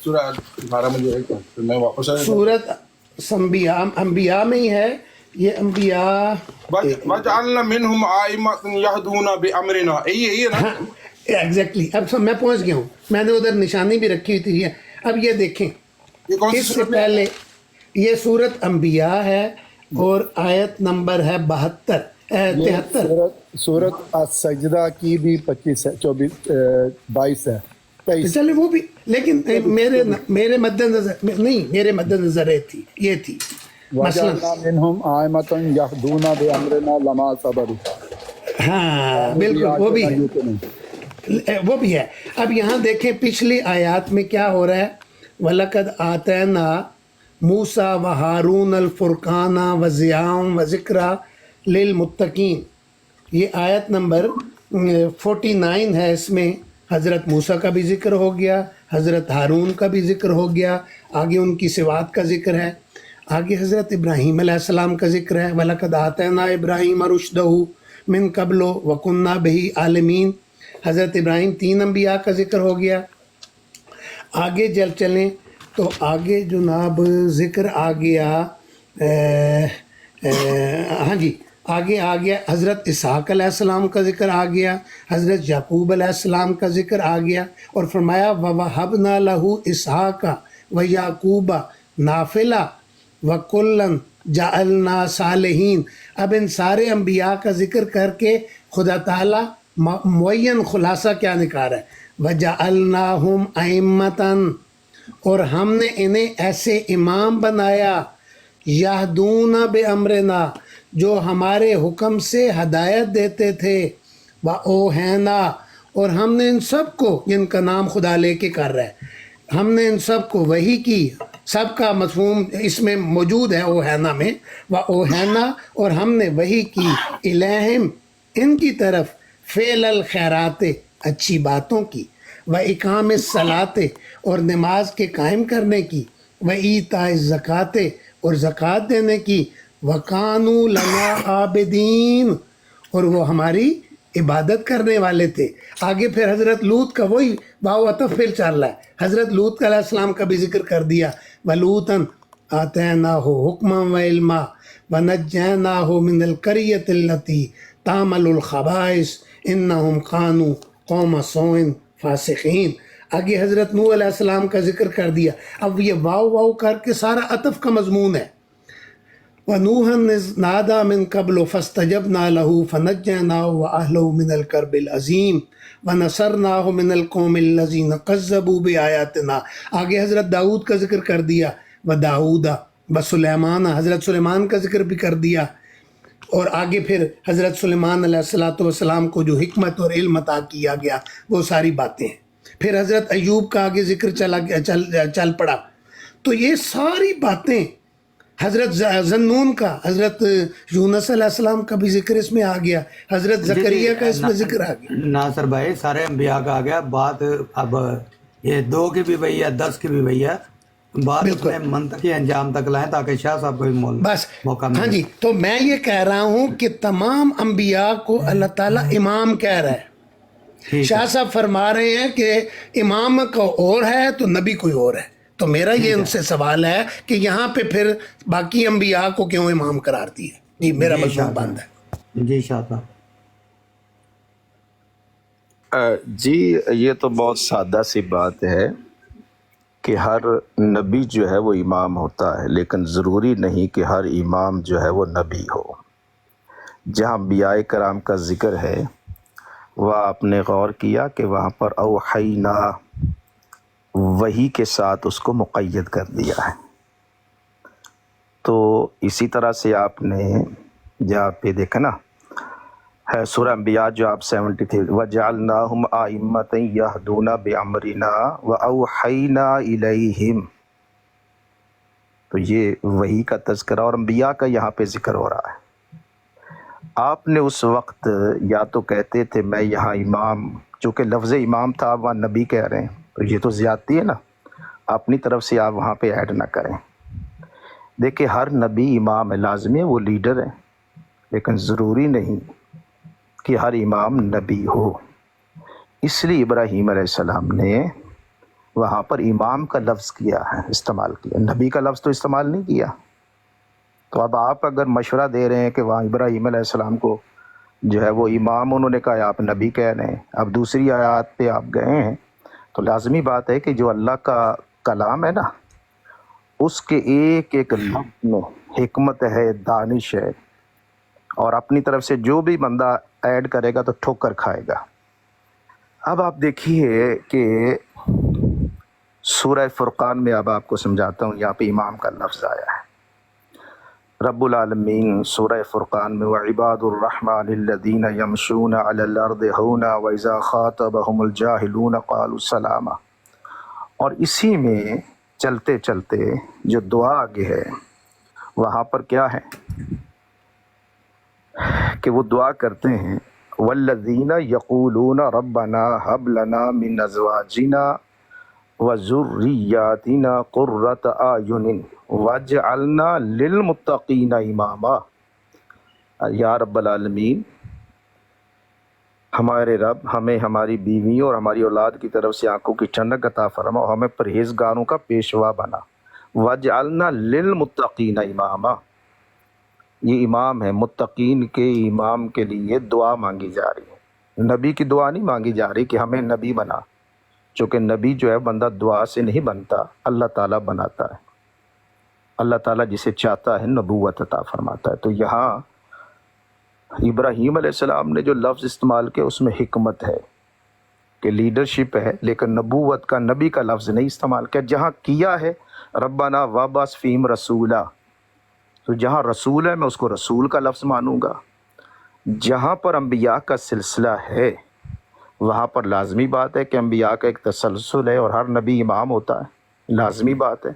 سورہ 12 مجھے میں واپس آ سورت انبیاء میں ہی ہے یہ، انبیاء وَجَعَلْنَا مِنْهُمْ أَئِمَّةً يَهْدُونَ بِأَمْرِنَا، یہی ہے نا؟ ایگزیکٹلی، اب میں پہنچ گیا ہوں، میں نے ادھر نشانی بھی رکھی ہوئی تھی۔ اب یہ دیکھیں، اس سے پہلے یہ سورت انبیاء ہے اور آیت نمبر ہے 73۔ سورت السجدہ کی بھی 25 ہے، 22 ہے، 23۔ چلے وہ بھی، لیکن میرے مد نظر نہیں، میرے مد نظر یہ تھی مثلا وَجَعَلْنَا مِنْهُمْ أَئِمَّةً يَهْدُونَ بِأَمْرِنَا لَمَا صَبَرُوا۔ ہاں بالکل وہ بھی ہے۔ اب یہاں دیکھیں پچھلی آیات میں کیا ہو رہا ہے، وَلَقَدْ آتَيْنَا مُوسَىٰ وَهَارُونَ الْفُرْقَانَ وَضِيَاءً وَذِكْرًا لِلْمُتَّقِينَ، یہ آیت نمبر 49 ہے۔ اس میں حضرت موسیٰ کا بھی ذکر ہو گیا، حضرت ہارون کا بھی ذکر ہو گیا، آگے ان کی صفات کا ذکر ہے، آگے حضرت ابراہیم علیہ السلام کا ذکر ہے، وَلَقَدْ آتَيْنَا إِبْرَاهِيمَ رُشْدَهُ مِن قَبْلُ وَكُنَّا بِهِ عَالِمِينَ، حضرت ابراہیم 3 انبیاء کا ذکر ہو گیا۔ آگے چلیں تو آگے جناب ذکر آ گیا، ہاں جی آگے آ گیا حضرت اسحاق علیہ السلام کا ذکر آ گیا، حضرت یعقوب علیہ السلام کا ذکر آ گیا، اور فرمایا وَوَهَبْنَا لَهُ إِسْحَاقَ وَيَعْقُوبَ نَافِلَةً وَكُلًّا جَعَلْنَا صَالِحِينَ۔ اب ان سارے انبیاء کا ذکر کر کے خدا تعالیٰ معین خلاصہ کیا نکال رہا ہے، وَجَعَلْنَاهُمْ أَئِمَّةً، اور ہم نے انہیں ایسے امام بنایا، یہدون بِأَمْرِنَا، جو ہمارے حکم سے ہدایت دیتے تھے، وَأَوْحَیْنَا، اور ہم نے ان سب کو، جن کا نام خدا لے کے کر رہا ہے، ہم نے ان سب کو وحی کی، سب کا مفہوم اس میں موجود ہے اوحینا میں، وَأَوْحَیْنَا، اور ہم نے وحی کی، اِلَیہِم، ان کی طرف، فعل الخیرات، اچھی باتوں کی، وَإِقَامِ الصَّلَاةِ، اور نماز کے قائم کرنے کی، وَإِیتَاءِ الزَّکَاةِ، اور زکوٰۃ دینے کی، وَكَانُوا لَنَا عَابِدِينَ، اور وہ ہماری عبادت کرنے والے تھے۔ آگے پھر حضرت لوط کا وہی واو عطف پھر چل رہا ہے، حضرت لوط علیہ السلام کا بھی ذکر کر دیا، وَلُوطًا آتَيْنَاهُ حُکْمًا وَعِلْمًا وَنَجَّيْنَاهُ مِنَ الْقَرْيَةِ الَّتِي تَعْمَلُ الْخَبَائِثَ إِنَّهُمْ كَانُوا قوم سوئن فاسقین. آگے حضرت نوح علیہ السلام کا ذکر کر دیا. اب یہ واو واو کر کے سارا عطف کا مضمون ہے. وَنُوحًا إِذْ نَادَى مِن قَبْلُ فَاسْتَجَبْنَا لَهُ فَنَجَّيْنَاهُ وَأَهْلَهُ مِنَ الْكَرْبِ الْعَظِيمِ وَنَصَرْنَاهُ مِنَ الْقَوْمِ الَّذِينَ كَذَّبُوا بِآيَاتِنَا. آگے حضرت داؤد کا ذکر کر دیا. وَدَاؤد وَسُلَيْمَانَ، حضرت سلیمان کا ذکر بھی کر دیا. اور آگے پھر حضرت سلیمان علیہ السلام کو جو حکمت اور علم عطا کیا گیا وہ ساری باتیں ہیں. پھر حضرت ایوب کا آگے ذکر چل پڑا. تو یہ ساری باتیں، حضرت ذنون کا، حضرت یونس علیہ السلام کا بھی ذکر اس میں آ گیا، حضرت زکریا کا اس میں ذکر آ گیا. ناصر بھائی سارے انبیاء کا آ گیا. بات اب یہ 2 کی بھی وہی ہے، 10 کی بھی وہی ہے. بات اس میں منطقی انجام تک لائیں تاکہ شاہ صاحب کو بھی بس موقع ہاں جی. تو میں یہ کہہ رہا ہوں کہ تمام انبیاء کو اللہ تعالیٰ امام کہہ رہا ہے. شاہ صاحب فرما رہے ہیں کہ امام کو اور ہے تو نبی کوئی اور ہے. تو میرا یہ ان سے سوال ہے کہ یہاں پہ پھر باقی انبیاء کو کیوں امام قرار دیا؟ جی میرا مضمون بند ہے. جی شاہ صاحب. جی یہ تو بہت سادہ سی بات ہے کہ ہر نبی جو ہے وہ امام ہوتا ہے، لیکن ضروری نہیں کہ ہر امام جو ہے وہ نبی ہو. جہاں انبیاء کرام کا ذکر ہے وہ آپ نے غور کیا کہ وہاں پر اوحینا وحی کے ساتھ اس کو مقید کر دیا ہے. تو اسی طرح سے آپ نے جہاں پہ دیکھا نا ہے سورہ انبیاء جو آپ 73 وَجَعَلْنَاهُمْ أَئِمَّةً يَهْدُونَ بِأَمْرِنَا وَأَوْحَيْنَا إِلَيْهِمْ. تو یہ وحی کا تذکرہ اور انبیاء کا یہاں پہ ذکر ہو رہا ہے. آپ نے اس وقت یا تو کہتے تھے میں یہاں امام، چونکہ لفظ امام تھا وہاں نبی کہہ رہے ہیں، تو یہ تو زیادتی ہے نا. اپنی طرف سے آپ وہاں پہ ایڈ نہ کریں. دیکھیں ہر نبی امام ہے، لازمی ہے وہ لیڈر ہے، لیکن ضروری نہیں کہ ہر امام نبی ہو. اس لیے ابراہیم علیہ السلام نے وہاں پر امام کا لفظ کیا ہے، استعمال کیا، نبی کا لفظ تو استعمال نہیں کیا. تو اب آپ اگر مشورہ دے رہے ہیں کہ وہاں ابراہیم علیہ السلام کو جو ہے وہ امام انہوں نے کہا، آپ نبی کہہ رہے ہیں. اب دوسری آیات پہ آپ گئے ہیں تو لازمی بات ہے کہ جو اللہ کا کلام ہے نا اس کے ایک ایک لفظ میں حکمت ہے، دانش ہے، اور اپنی طرف سے جو بھی بندہ ایڈ کرے گا تو ٹھوکر کھائے گا. اب آپ دیکھیے کہ سورہ فرقان میں اب آپ کو سمجھاتا ہوں، یہاں پہ امام کا لفظ آیا ہے. رب العالمین سورہ فرقان میں وَعِبَادُ الرَّحْمَنِ الَّذِينَ يَمْشُونَ عَلَى الْأَرْضِ هَوْنًا وَإِذَا خَاطَبَهُمُ الْجَاهِلُونَ قَالُوا سَلَامًا. اور اسی میں چلتے چلتے جو دعا آگے ہے وہاں پر کیا ہے کہ وہ دعا کرتے ہیں وَالَّذِينَ يَقُولُونَ رَبَّنَا هَبْ لَنَا مِنْ أَزْوَاجِنَا وَذُرِّيَّاتِنَا قُرَّةَ أَعْيُنٍ وَاجْعَلْنَا لِلْمُتَّقِينَ إِمَامًا. یا رب العالمین، ہمارے رب ہمیں ہماری بیوی اور ہماری اولاد کی طرف سے آنکھوں کی ٹھنڈک عطا فرما اور ہمیں پرہیزگاروں کا پیشوا بنا. وَاجْعَلْنَا لِلْمُتَّقِينَ إِمَامًا. یہ امام ہے، متقین کے امام کے لیے دعا مانگی جا رہی ہے. نبی کی دعا نہیں مانگی جا رہی کہ ہمیں نبی بنا، چونکہ نبی جو ہے بندہ دعا سے نہیں بنتا، اللہ تعالیٰ بناتا ہے. اللہ تعالیٰ جسے چاہتا ہے نبوت عطا فرماتا ہے. تو یہاں ابراہیم علیہ السلام نے جو لفظ استعمال کیا اس میں حکمت ہے کہ لیڈرشپ ہے، لیکن نبوت کا، نبی کا لفظ نہیں استعمال کیا. جہاں کیا ہے ربنا وابعث فیہم رسولا، تو جہاں رسول ہے میں اس کو رسول کا لفظ مانوں گا. جہاں پر انبیاء کا سلسلہ ہے وہاں پر لازمی بات ہے کہ انبیاء کا ایک تسلسل ہے اور ہر نبی امام ہوتا ہے، لازمی بات ہے.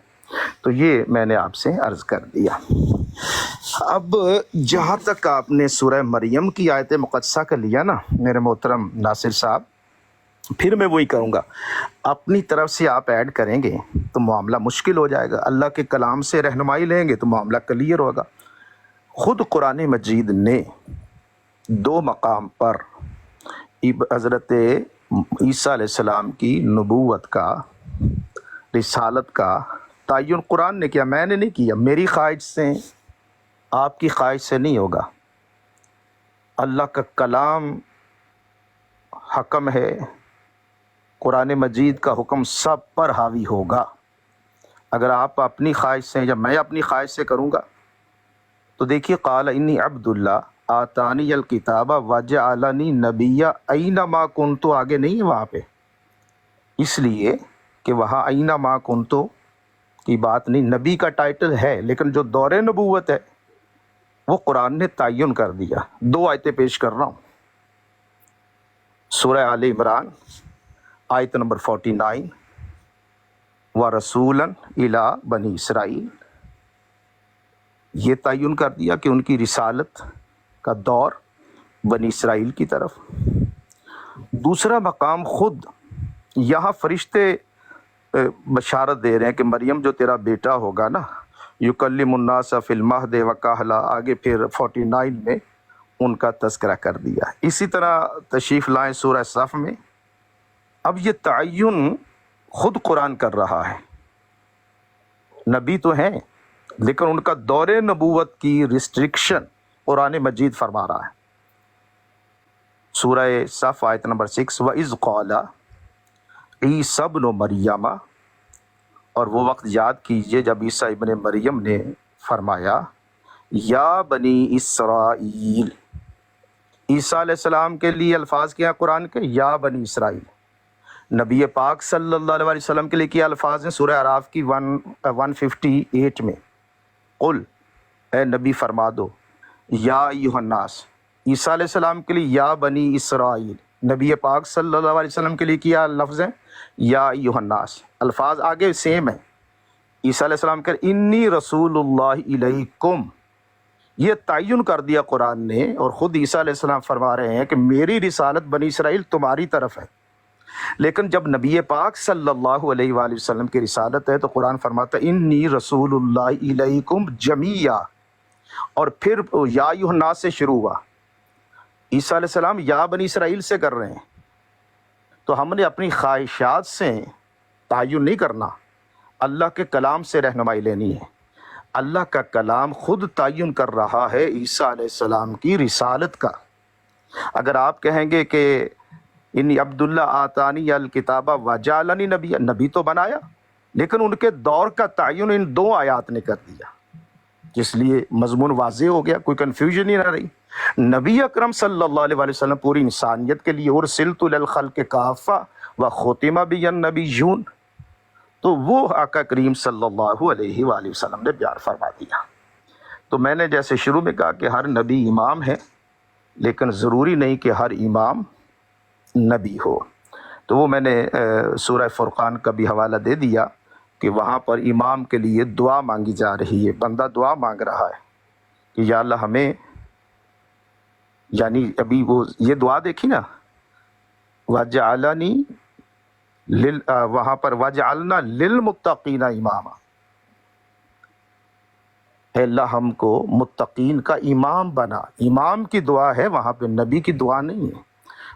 تو یہ میں نے آپ سے عرض کر دیا. اب جہاں تک آپ نے سورہ مریم کی آیت مقدسہ کا لیا نا میرے محترم ناصر صاحب، پھر میں وہی کروں گا، اپنی طرف سے آپ ایڈ کریں گے تو معاملہ مشکل ہو جائے گا. اللہ کے کلام سے رہنمائی لیں گے تو معاملہ کلیئر ہوگا. خود قرآن مجید نے 2 مقام پر حضرت عیسیٰ علیہ السلام کی نبوت کا، رسالت کا تعین قرآن نے کیا، میں نے نہیں کیا. میری خواہش سے، آپ کی خواہش سے نہیں ہوگا. اللہ کا کلام حکم ہے، قرآن مجید کا حکم سب پر حاوی ہوگا۔ اگر آپ اپنی خواہش سے یا میں اپنی خواہش سے کروں گا تو دیکھیے، قال انی عبد اللہ آتانی الکتاب وجعلنی نبیا اینما کنتو آگے نہیں ہے وہاں پہ، اس لیے کہ وہاں اینما کنتو کی بات نہیں، نبی کا ٹائٹل ہے، لیکن جو دور نبوت ہے وہ قرآن نے تعین کر دیا۔ 2 آیتیں پیش کر رہا ہوں۔ سورہ آل عمران آیت نمبر 49، وَرَسُولًا إِلَىٰ بنی اسرائیل، یہ تعین کر دیا کہ ان کی رسالت کا دور بنی اسرائیل کی طرف۔ دوسرا مقام، خود یہاں فرشتے بشارت دے رہے ہیں کہ مریم جو تیرا بیٹا ہوگا نا، یکلم الناس فی المہد وکہلا، آگے پھر 49 میں ان کا تذکرہ کر دیا۔ اسی طرح تشریف لائیں سورہ صف میں، اب یہ تعین خود قرآن کر رہا ہے، نبی تو ہیں لیکن ان کا دور نبوت کی ریسٹرکشن قرآن مجید فرما رہا ہے۔ سورہ صف آیت نمبر 6، وَإِذْ قَالَ عِيسَى ابْنُ مَرْيَمَ، اور وہ وقت یاد کیجئے جب عیسیٰ ابن مریم نے فرمایا، یا بنی اسرائیل، عیسیٰ علیہ السلام کے لیے الفاظ کیا ہیں قرآن کے؟ یا بنی اسرائیل۔ نبی پاک صلی اللہ علیہ وسلم کے لیے کیا الفاظ ہیں؟ سورہ اعراف کی 158 میں، قل، اے نبی فرما دو، یا ایھا الناس، عیسیٰ علیہ السلام کے لیے یا بنی اسرائیل، نبی پاک صلی اللہ علیہ وسلم کے لیے کیا لفظ ہیں؟ یا ایھا الناس۔ الفاظ آگے سیم ہیں۔ عیسیٰ علیہ السلام کہ انی رسول اللہ الیکم، یہ تعین کر دیا قرآن نے، اور خود عیسیٰ علیہ السلام فرما رہے ہیں کہ میری رسالت بنی اسرائیل تمہاری طرف ہے۔ لیکن جب نبی پاک صلی اللہ علیہ وآلہ وسلم کی رسالت ہے تو قرآن فرماتا ہے انی رسول اللہ الیکم جمیعا، اور پھر یا ایھا الناس سے شروع ہوا۔ عیسیٰ علیہ السلام یا بنی اسرائیل سے کر رہے ہیں، تو ہم نے اپنی خواہشات سے تعین نہیں کرنا، اللہ کے کلام سے رہنمائی لینی ہے۔ اللہ کا کلام خود تعین کر رہا ہے عیسیٰ علیہ السلام کی رسالت کا۔ اگر آپ کہیں گے کہ انی عبداللہ آتانی الکتاب وجعلنی نبی، نبی تو بنایا لیکن ان کے دور کا تعین ان 2 آیات نے کر دیا، جس لیے مضمون واضح ہو گیا، کوئی کنفیوژن ہی نہ رہی۔ نبی اکرم صلی اللہ علیہ وسلم پوری انسانیت کے لیے ارسلت للخلق کافہ وختم بی النبیون، تو وہ آقا کریم صلی اللہ علیہ وآلہ وسلم نے بیان فرما دیا۔ تو میں نے جیسے شروع میں کہا کہ ہر نبی امام ہے، لیکن ضروری نہیں کہ ہر امام نبی ہو۔ تو وہ میں نے سورہ فرقان کا بھی حوالہ دے دیا کہ وہاں پر امام کے لیے دعا مانگی جا رہی ہے، بندہ دعا مانگ رہا ہے کہ یا اللہ ہمیں، یعنی ابھی وہ یہ دعا دیکھی نا، وجعلنی وہاں پر وجعلنا للمتقین اماما، اے اللہ ہم کو متقین کا امام بنا۔ امام کی دعا ہے وہاں پہ، نبی کی دعا نہیں ہے۔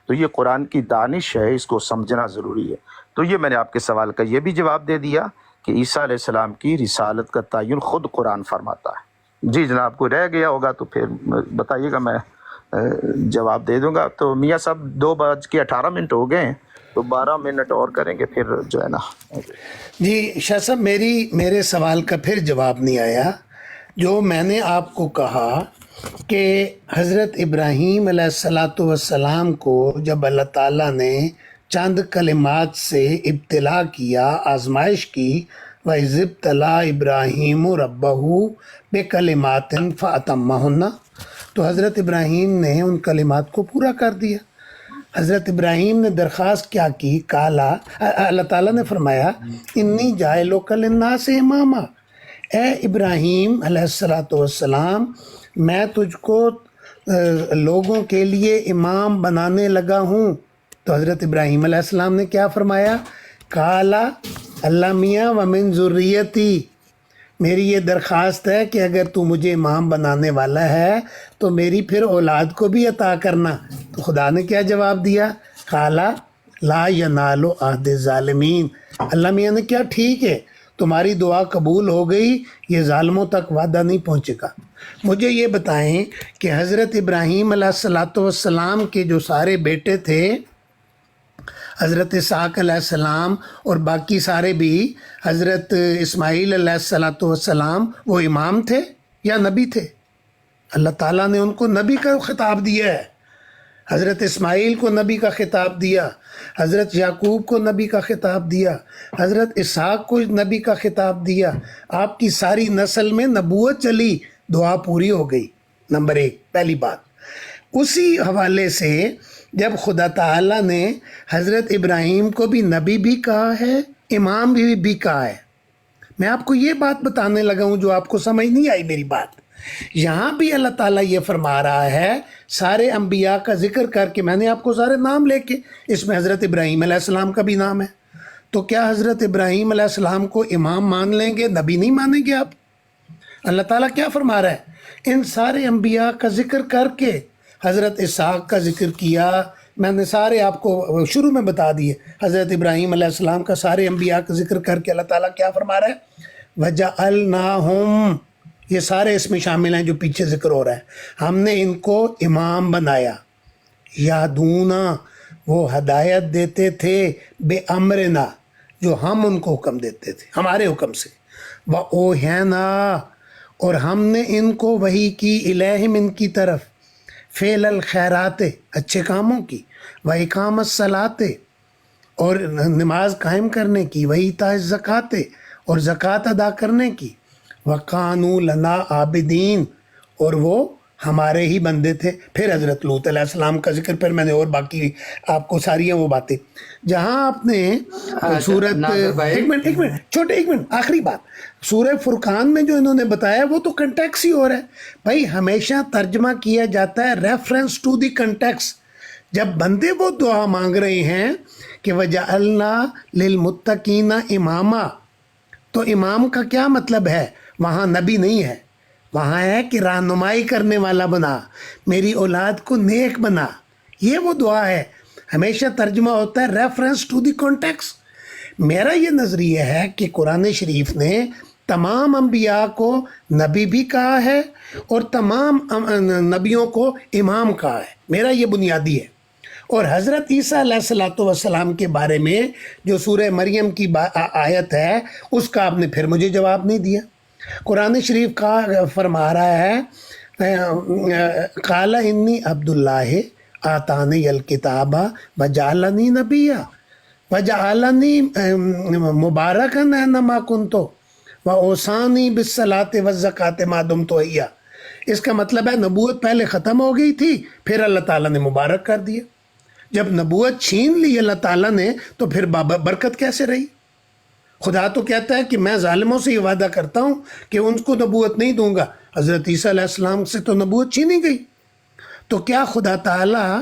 تو یہ قرآن کی دانش ہے، اس کو سمجھنا ضروری ہے۔ تو یہ میں نے آپ کے سوال کا یہ بھی جواب دے دیا کہ عیسیٰ علیہ السلام کی رسالت کا تعین خود قرآن فرماتا ہے۔ جی جناب، کوئی رہ گیا ہوگا تو پھر بتائیے گا، میں جواب دے دوں گا۔ تو میاں صاحب 2:18 ہو گئے ہیں، تو 12 منٹ اور کریں گے پھر جو ہے نا۔ جی شاہ صاحب، میرے سوال کا پھر جواب نہیں آیا۔ جو میں نے آپ کو کہا کہ حضرت ابراہیم علیہ السلام کو جب اللہ تعالیٰ نے چند کلمات سے ابتلا کیا، آزمائش کی، وَإِذِ ابْتَلَىٰ إِبْرَاهِيمُ رَبَّهُ بِكَلِمَاتٍ فَأَتَمَّهُنَّ، تو حضرت ابراہیم نے ان کلمات کو پورا کر دیا۔ حضرت ابراہیم نے درخواست کیا کی؟ کالا، اللہ تعالیٰ نے فرمایا انی جاعلک للناس اماما، اے ابراہیم علیہ السلام میں تجھ کو لوگوں کے لیے امام بنانے لگا ہوں۔ تو حضرت ابراہیم علیہ السلام نے کیا فرمایا؟ کالا اللہ میاں ومن ذریتی، میری یہ درخواست ہے کہ اگر تو مجھے امام بنانے والا ہے تو میری پھر اولاد کو بھی عطا کرنا۔ تو خدا نے کیا جواب دیا؟ قالا لا ینال عہد الظالمین، اللہ میاں نے کیا، ٹھیک ہے تمہاری دعا قبول ہو گئی، یہ ظالموں تک وعدہ نہیں پہنچے گا۔ مجھے یہ بتائیں کہ حضرت ابراہیم علیہ السلام کے جو سارے بیٹے تھے حضرت اسحاق علیہ السلام اور باقی سارے بھی حضرت اسماعیل علیہ السلام وہ امام تھے یا نبی تھے؟ اللہ تعالیٰ نے ان کو نبی کا خطاب دیا ہے. حضرت اسماعیل کو نبی کا خطاب دیا، حضرت یعقوب کو نبی کا خطاب دیا، حضرت اسحاق کو نبی کا خطاب دیا. آپ کی ساری نسل میں نبوت چلی، دعا پوری ہو گئی. نمبر 1 پہلی بات. اسی حوالے سے جب خدا تعالیٰ نے حضرت ابراہیم کو بھی نبی بھی کہا ہے، امام بھی کہا ہے. میں آپ کو یہ بات بتانے لگا ہوں جو آپ کو سمجھ نہیں آئی میری بات. یہاں بھی اللہ تعالیٰ یہ فرما رہا ہے سارے انبیاء کا ذکر کر کے، میں نے آپ کو سارے نام لے کے، اس میں حضرت ابراہیم علیہ السلام کا بھی نام ہے. تو کیا حضرت ابراہیم علیہ السلام کو امام مان لیں گے، نبی نہیں مانیں گے آپ؟ اللہ تعالیٰ کیا فرما رہا ہے؟ ان سارے انبیاء کا ذکر کر کے حضرت اسحاق کا ذکر کیا. میں نے سارے آپ کو شروع میں بتا دیے. حضرت ابراہیم علیہ السلام کا سارے انبیاء کا ذکر کر کے اللہ تعالیٰ کیا فرما رہا ہے؟ وَجَعَلْنَاهُمْ، یہ سارے اس میں شامل ہیں جو پیچھے ذکر ہو رہا ہے. ہم نے ان کو امام بنایا. یادونا، وہ ہدایت دیتے تھے، بے امرنا، جو ہم ان کو حکم دیتے تھے ہمارے حکم سے. وَأَوْحَيْنَا، اور ہم نے ان کو وحی کی، الیہم، ان کی طرف، فعل الخیرات، اچھے کاموں کی، وَإِقَامَ الصَّلَاةِ، اور نماز قائم کرنے کی، وَإِيتَاءِ الزَّكَاةِ، اور زکوٰۃ ادا کرنے کی، وَقَانُوا لَنَا عَابِدِينَ، اور وہ ہمارے ہی بندے تھے. پھر حضرت لوط علیہ السلام کا ذکر، پھر میں نے اور باقی آپ کو ساری ہیں وہ باتیں جہاں آپ نے سورت، ایک منٹ آخری بات، سورہ فرقان میں جو انہوں نے بتایا وہ تو کنٹیکس ہی ہو رہا ہے. بھائی ہمیشہ ترجمہ کیا جاتا ہے ریفرنس ٹو دی کنٹیکس. جب بندے وہ دعا مانگ رہے ہیں کہ وَجَعَلْنَا لِلْمُتَّقِينَ اماما، تو امام کا کیا مطلب ہے؟ وہاں نبی نہیں ہے، وہاں ہے کہ رہنمائی کرنے والا بنا، میری اولاد کو نیک بنا. یہ وہ دعا ہے. ہمیشہ ترجمہ ہوتا ہے ریفرنس ٹو دی کانٹیکس. میرا یہ نظریہ ہے کہ قرآن شریف نے تمام انبیاء کو نبی بھی کہا ہے اور تمام نبیوں کو امام کہا ہے. میرا یہ بنیادی ہے. اور حضرت عیسیٰ علیہ السلام کے بارے میں جو سورہ مریم کی آیت ہے اس کا آپ نے پھر مجھے جواب نہیں دیا. قرآن شریف کا فرما رہا ہے قال انی عبد اللہ آتانی الکتاب وجعلنی نبیا وجعلنی مبارکا اینما کنت واوصانی بالصلاۃ والزکاۃ ما دمت حیا. اس کا مطلب ہے نبوت پہلے ختم ہو گئی تھی، پھر اللہ تعالیٰ نے مبارک کر دیا. جب نبوت چھین لی اللہ تعالیٰ نے تو پھر برکت کیسے رہی؟ خدا تو کہتا ہے کہ میں ظالموں سے یہ وعدہ کرتا ہوں کہ ان کو نبوت نہیں دوں گا. حضرت عیسیٰ علیہ السلام سے تو نبوت چھینی گئی. تو کیا خدا تعالیٰ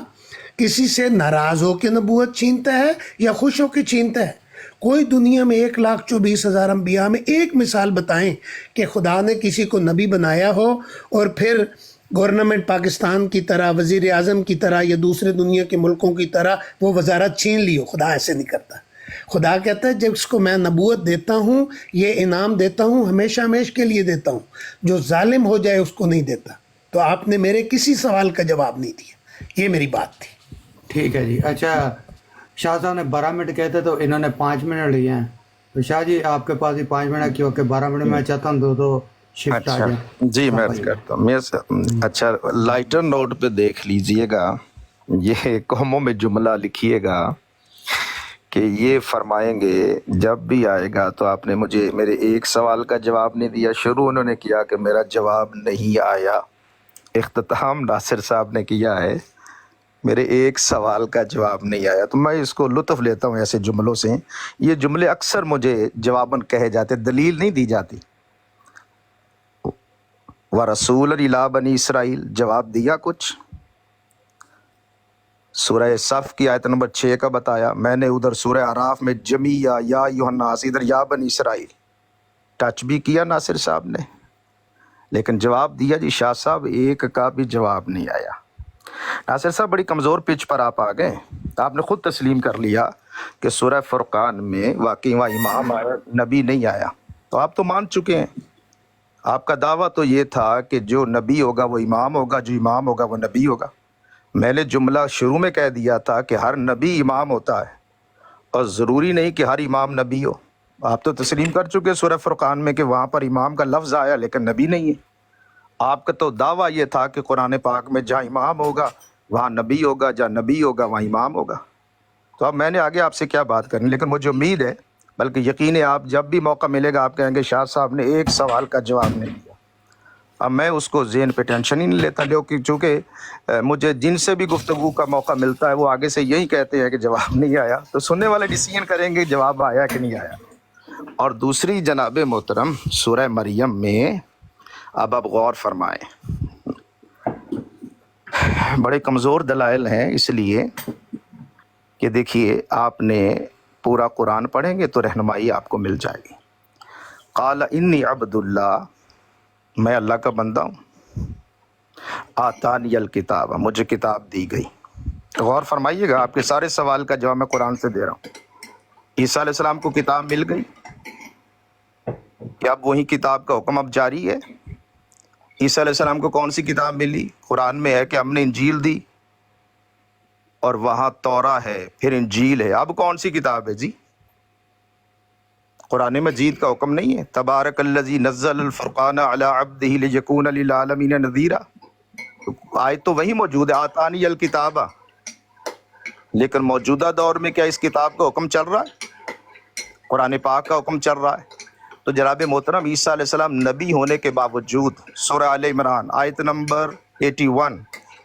کسی سے ناراض ہو کے نبوت چھینتا ہے یا خوش ہو کے چھینتا ہے؟ کوئی دنیا میں 1,24,000 انبیاء میں ایک مثال بتائیں کہ خدا نے کسی کو نبی بنایا ہو اور پھر گورنمنٹ پاکستان کی طرح، وزیر اعظم کی طرح یا دوسرے دنیا کے ملکوں کی طرح وہ وزارت چھین لی ہو. خدا ایسے نہیں کرتا. خدا کہتا ہے جب اس کو میں نبوت دیتا ہوں، یہ انعام دیتا ہوں، ہمیشہ ہمیشہ کے لیے دیتا ہوں. جو ظالم ہو جائے اس کو نہیں دیتا. تو آپ نے میرے کسی سوال کا جواب نہیں دیا. یہ میری بات تھی. ٹھیک ہے جی. اچھا شاہ صاحب نے 12 منٹ کہتے تھے تو انہوں نے 5 منٹ لیے ہیں. تو شاہ جی آپ کے پاس ہی 5 منٹ کیونکہ 12 منٹ میں چاہتا ہوں دو شفٹ آ جائیں. جی میں عرض کرتا ہوں. اچھا لائٹر نوٹ پہ دیکھ لیجئے گا، یہ قوموں میں جملہ لکھیے گا کہ یہ فرمائیں گے جب بھی آئے گا تو آپ نے مجھے میرے ایک سوال کا جواب نہیں دیا. شروع انہوں نے کیا کہ میرا جواب نہیں آیا. اختتام ناصر صاحب نے کیا ہے میرے ایک سوال کا جواب نہیں آیا. تو میں اس کو لطف لیتا ہوں ایسے جملوں سے. یہ جملے اکثر مجھے جواباً کہے جاتے، دلیل نہیں دی جاتی. وَرَسُولًا إِلَىٰ بَنِي اسرائیل، جواب دیا کچھ. سورہ صف کی آیت نمبر 6 کا بتایا میں نے. ادھر سورہ اعراف میں جمیع یا ایھا الناس، ادھر یا بنی اسرائیل ٹچ بھی کیا ناصر صاحب نے، لیکن جواب دیا جی شاہ صاحب ایک کا بھی جواب نہیں آیا. ناصر صاحب بڑی کمزور پچ پر آپ آ گئے. آپ نے خود تسلیم کر لیا کہ سورہ فرقان میں واقعی وہاں امام آیا، نبی نہیں آیا. تو آپ تو مان چکے ہیں. آپ کا دعویٰ تو یہ تھا کہ جو نبی ہوگا وہ امام ہوگا، جو امام ہوگا وہ نبی ہوگا. میں نے جملہ شروع میں کہہ دیا تھا کہ ہر نبی امام ہوتا ہے، اور ضروری نہیں کہ ہر امام نبی ہو. آپ تو تسلیم کر چکے سورہ فرقان میں کہ وہاں پر امام کا لفظ آیا لیکن نبی نہیں ہے. آپ کا تو دعویٰ یہ تھا کہ قرآن پاک میں جہاں امام ہوگا وہاں نبی ہوگا، جہاں نبی ہوگا وہاں امام ہوگا. تو اب میں نے آگے آپ سے کیا بات کرنی، لیکن مجھے امید ہے، بلکہ یقین ہے، آپ جب بھی موقع ملے گا آپ کہیں گے شاہ صاحب نے ایک سوال کا جواب نہیں دیا. اب میں اس کو ذہن پہ ٹینشن ہی نہیں لیتا، چونکہ مجھے جن سے بھی گفتگو کا موقع ملتا ہے وہ آگے سے یہی کہتے ہیں کہ جواب نہیں آیا. تو سننے والے ڈیسیژن کریں گے جواب آیا کہ نہیں آیا. اور دوسری جناب محترم سورہ مریم میں اب آپ غور فرمائیں، بڑے کمزور دلائل ہیں، اس لیے کہ دیکھیے آپ نے پورا قرآن پڑھیں گے تو رہنمائی آپ کو مل جائے گی. قال انی عبد اللہ، میں اللہ کا بندہ ہوں. آتانی الکتاب، مجھے کتاب دی گئی. غور فرمائیے گا، آپ کے سارے سوال کا جواب میں قرآن سے دے رہا ہوں. عیسیٰ علیہ السلام کو کتاب مل گئی کہ اب وہی کتاب کا حکم اب جاری ہے. عیسیٰ علیہ السلام کو کون سی کتاب ملی؟ قرآن میں ہے کہ ہم نے انجیل دی، اور وہاں تورا ہے، پھر انجیل ہے. اب کون سی کتاب ہے جی؟ قرآن مجید کا حکم نہیں ہے تبارک الذی نزل الفرقان علی عبدہ لیکون للعالمین نذیرا؟ آیت تو وہی موجود ہے، آتانی الکتابہ. لیکن موجودہ دور میں کیا اس کتاب کا حکم چل رہا ہے؟ قرآن پاک کا حکم چل رہا ہے. تو جناب محترم عیسیٰ علیہ السلام نبی ہونے کے باوجود سورہ آل عمران آیت نمبر 81،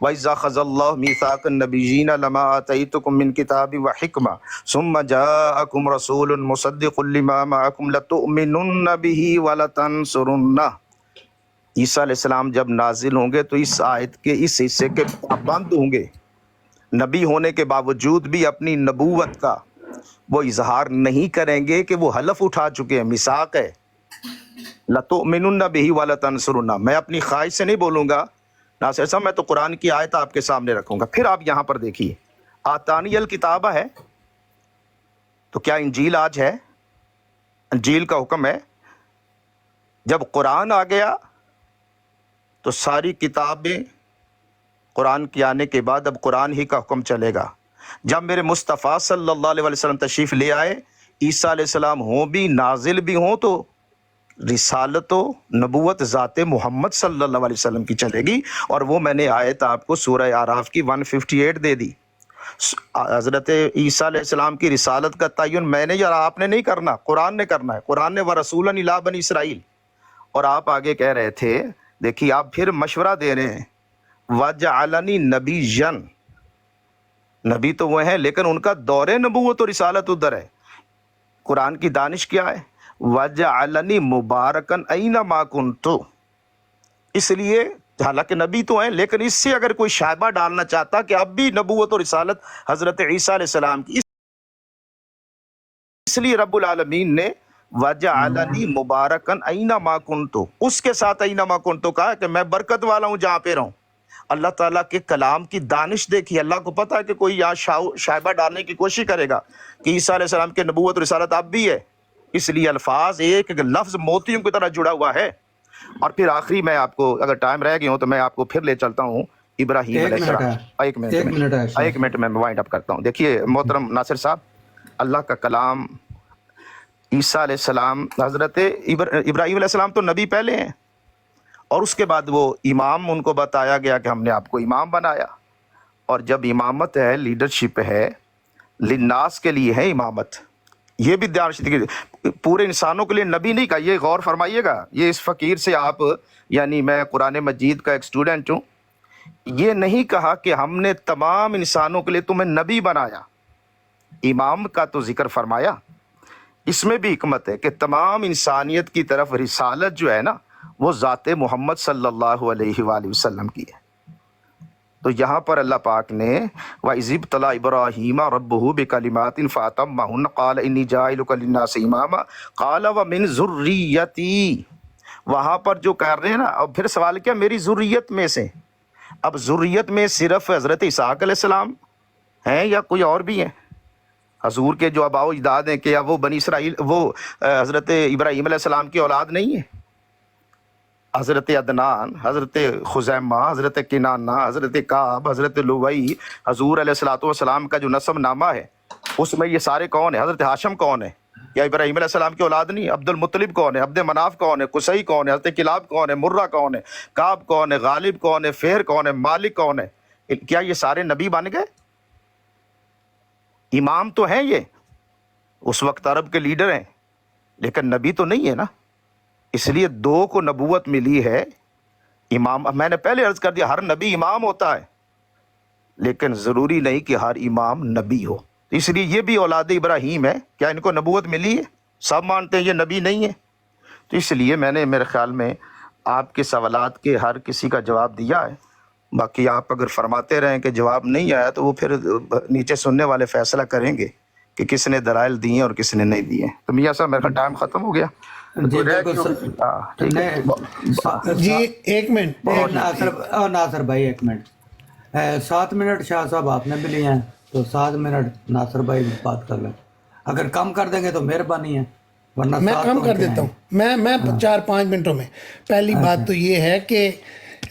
وَإِذَا خَذَ اللَّهُ مِيثَاقَ النَّبِيِّينَ لَمَا آتَيْتُكُم مِّن كِتَابٍ وَحِكْمَةٍ ثُمَّ جَاءَكُمْ رَسُولٌ مُصَدِّقٌ لِّمَا مَعَكُمْ لَتُؤْمِنُنَّ بِهِ وَلَتَنصُرُنَّهُ. عیسیٰ علیہ السلام جب نازل ہوں گے تو اس آیت کے اس حصے کے پابند ہوں گے. نبی ہونے کے باوجود بھی اپنی نبوت کا وہ اظہار نہیں کریں گے کہ وہ حلف اٹھا چکے ہیں، میثاق ہے. لَتُؤْمِنُنَّ بِهِ وَلَتَنصُرُنَّهُ. میں اپنی خواہش سے نہیں بولوں گا ناصر صاحب، میں تو قرآن کی آیت آپ کے سامنے رکھوں گا. پھر آپ یہاں پر دیکھیے، آتانی الکتابہ ہے تو کیا انجیل آج ہے؟ انجیل کا حکم ہے. جب قرآن آ گیا تو ساری کتابیں قرآن کے آنے کے بعد اب قرآن ہی کا حکم چلے گا. جب میرے مصطفیٰ صلی اللہ علیہ وسلم تشریف لے آئے، عیسیٰ علیہ السلام ہوں بھی نازل بھی ہوں، تو رسالت و نبوت ذات محمد صلی اللہ علیہ وسلم کی چلے گی. اور وہ میں نے آیت آپ کو سورہ اعراف کی 158 دے دی. حضرت عیسیٰ علیہ السلام کی رسالت کا تعین میں نے یا آپ نے نہیں کرنا، قرآن نے کرنا ہے. قرآن نے وَرَسُولًا إِلَىٰ بَنِي إِسْرَائِيلَ. اور آپ آگے کہہ رہے تھے، دیکھیے آپ پھر مشورہ دے رہے ہیں، وَجَعَلَنِي نَبِيًّا. نبی تو وہ ہیں لیکن ان کا دور نبوت و رسالت ادھر ہے. قرآن کی دانش کیا ہے؟ وَجَعَلَنِي مُبَارَكًا أَيْنَمَا كُنتُ. اس لیے حالانکہ نبی تو ہیں لیکن اس سے اگر کوئی شائبہ ڈالنا چاہتا کہ اب بھی نبوت و رسالت حضرت عیسیٰ علیہ السلام کی، اس لیے رب العالمین نے وَجَعَلَنِي مُبَارَكًا أَيْنَمَا كُنتُ، اس کے ساتھ أَيْنَمَا كُنتُ کہا کہ میں برکت والا ہوں جہاں پہ رہوں. اللہ تعالیٰ کے کلام کی دانش دیکھی. اللہ کو پتا ہے کہ کوئی یہاں شائبہ ڈالنے کی کوشش کرے گا کہ عیسیٰ علیہ السلام کے نبوت و رسالت اب بھی ہے. اس لیے الفاظ ایک لفظ موتیوں کی طرح جڑا ہوا ہے. اور پھر آخری میں آپ کو اگر ٹائم رہ گیا ہوں تو میں آپ کو پھر لے چلتا ہوں ابراہیم علیہ السلام. ایک منٹ میں وائنڈ اپ کرتا ہوں. دیکھیے محترم ناصر صاحب، اللہ کا کلام عیسیٰ علیہ السلام، حضرت ابراہیم علیہ السلام تو نبی پہلے ہیں، اور اس کے بعد وہ امام، ان کو بتایا گیا کہ ہم نے آپ کو امام بنایا. اور جب امامت ہے، لیڈرشپ ہے، للناس کے لیے ہے امامت. یہ بھی دھیان، پورے انسانوں کے لیے نبی نہیں کہا. یہ غور فرمائیے گا. یہ اس فقیر سے آپ، یعنی میں قرآن مجید کا ایک سٹوڈنٹ ہوں، یہ نہیں کہا کہ ہم نے تمام انسانوں کے لیے تمہیں نبی بنایا. امام کا تو ذکر فرمایا. اس میں بھی حکمت ہے کہ تمام انسانیت کی طرف رسالت جو ہے نا وہ ذات محمد صلی اللہ علیہ وآلہ وسلم کی ہے. تو یہاں پر اللہ پاک نے وَإِذِ ابْتَلَىٰ إِبْرَاهِيمَ رَبُّهُ بِكَلِمَاتٍ فَأَتَمَّهُنَّ قَالَ إِنِّي جَاعِلُكَ لِلنَّاسِ إِمَامًا قَالَ وَمِن ذُرِّيَّتِي. وہاں پر جو کہہ رہے ہیں نا، اب پھر سوال کیا، میری ذریت میں سے. اب ذریت میں صرف حضرت اسحاق علیہ السلام ہیں یا کوئی اور بھی ہیں؟ حضور کے جو آباء و اجداد ہیں، کیا وہ بنی اسرائیل، وہ حضرت ابراہیم علیہ السلام کی اولاد نہیں ہے؟ حضرت عدنان، حضرت خزیمہ، حضرت کنانہ، حضرت کعب، حضرت لوئی، حضور علیہ الصلوۃ والسلام کا جو نسب نامہ ہے اس میں یہ سارے کون ہیں؟ حضرت ہاشم کون ہے؟ یا ابراہیم علیہ السلام کی اولاد نہیں؟ عبد المطلب کون ہے؟ عبد مناف کون ہے؟ قصی کون ہے؟ حضرت کلاب کون ہے؟ مرہ کون ہے؟ کعب کون ہے؟ غالب کون ہے؟ فہر کون ہے؟ مالک کون ہے؟ کیا یہ سارے نبی بن گئے؟ امام تو ہیں یہ، اس وقت عرب کے لیڈر ہیں، لیکن نبی تو نہیں ہے نا۔ اس لیے دو کو نبوت ملی ہے۔ امام، میں نے پہلے عرض کر دیا، ہر نبی امام ہوتا ہے، لیکن ضروری نہیں کہ ہر امام نبی ہو۔ اس لیے یہ بھی اولاد ابراہیم ہے، کیا ان کو نبوت ملی ہے؟ سب مانتے ہیں یہ نبی نہیں ہے۔ تو اس لیے میں نے میرے خیال میں آپ کے سوالات کے ہر کسی کا جواب دیا ہے۔ باقی آپ اگر فرماتے رہیں کہ جواب نہیں آیا تو وہ پھر نیچے سننے والے فیصلہ کریں گے کہ کس نے دلائل دیے اور کس نے نہیں دیے۔ تو میاں صاحب میرا ٹائم ختم ہو گیا۔ جی بالکل ہاں، ٹھیک ہے۔ جی ایک منٹ، ناصر بھائی ایک منٹ، 7 منٹ شاہ صاحب آپ نے بھی لیے ہیں تو 7 منٹ ناصر بھائی بھی بات کر لیں، اگر کم کر دیں گے تو مہربانی ہے، ورنہ میں 7 کم تو کر ہوتے دیتا ہیں۔ ہوں، میں 4-5 منٹوں میں۔ پہلی بات تو یہ ہے کہ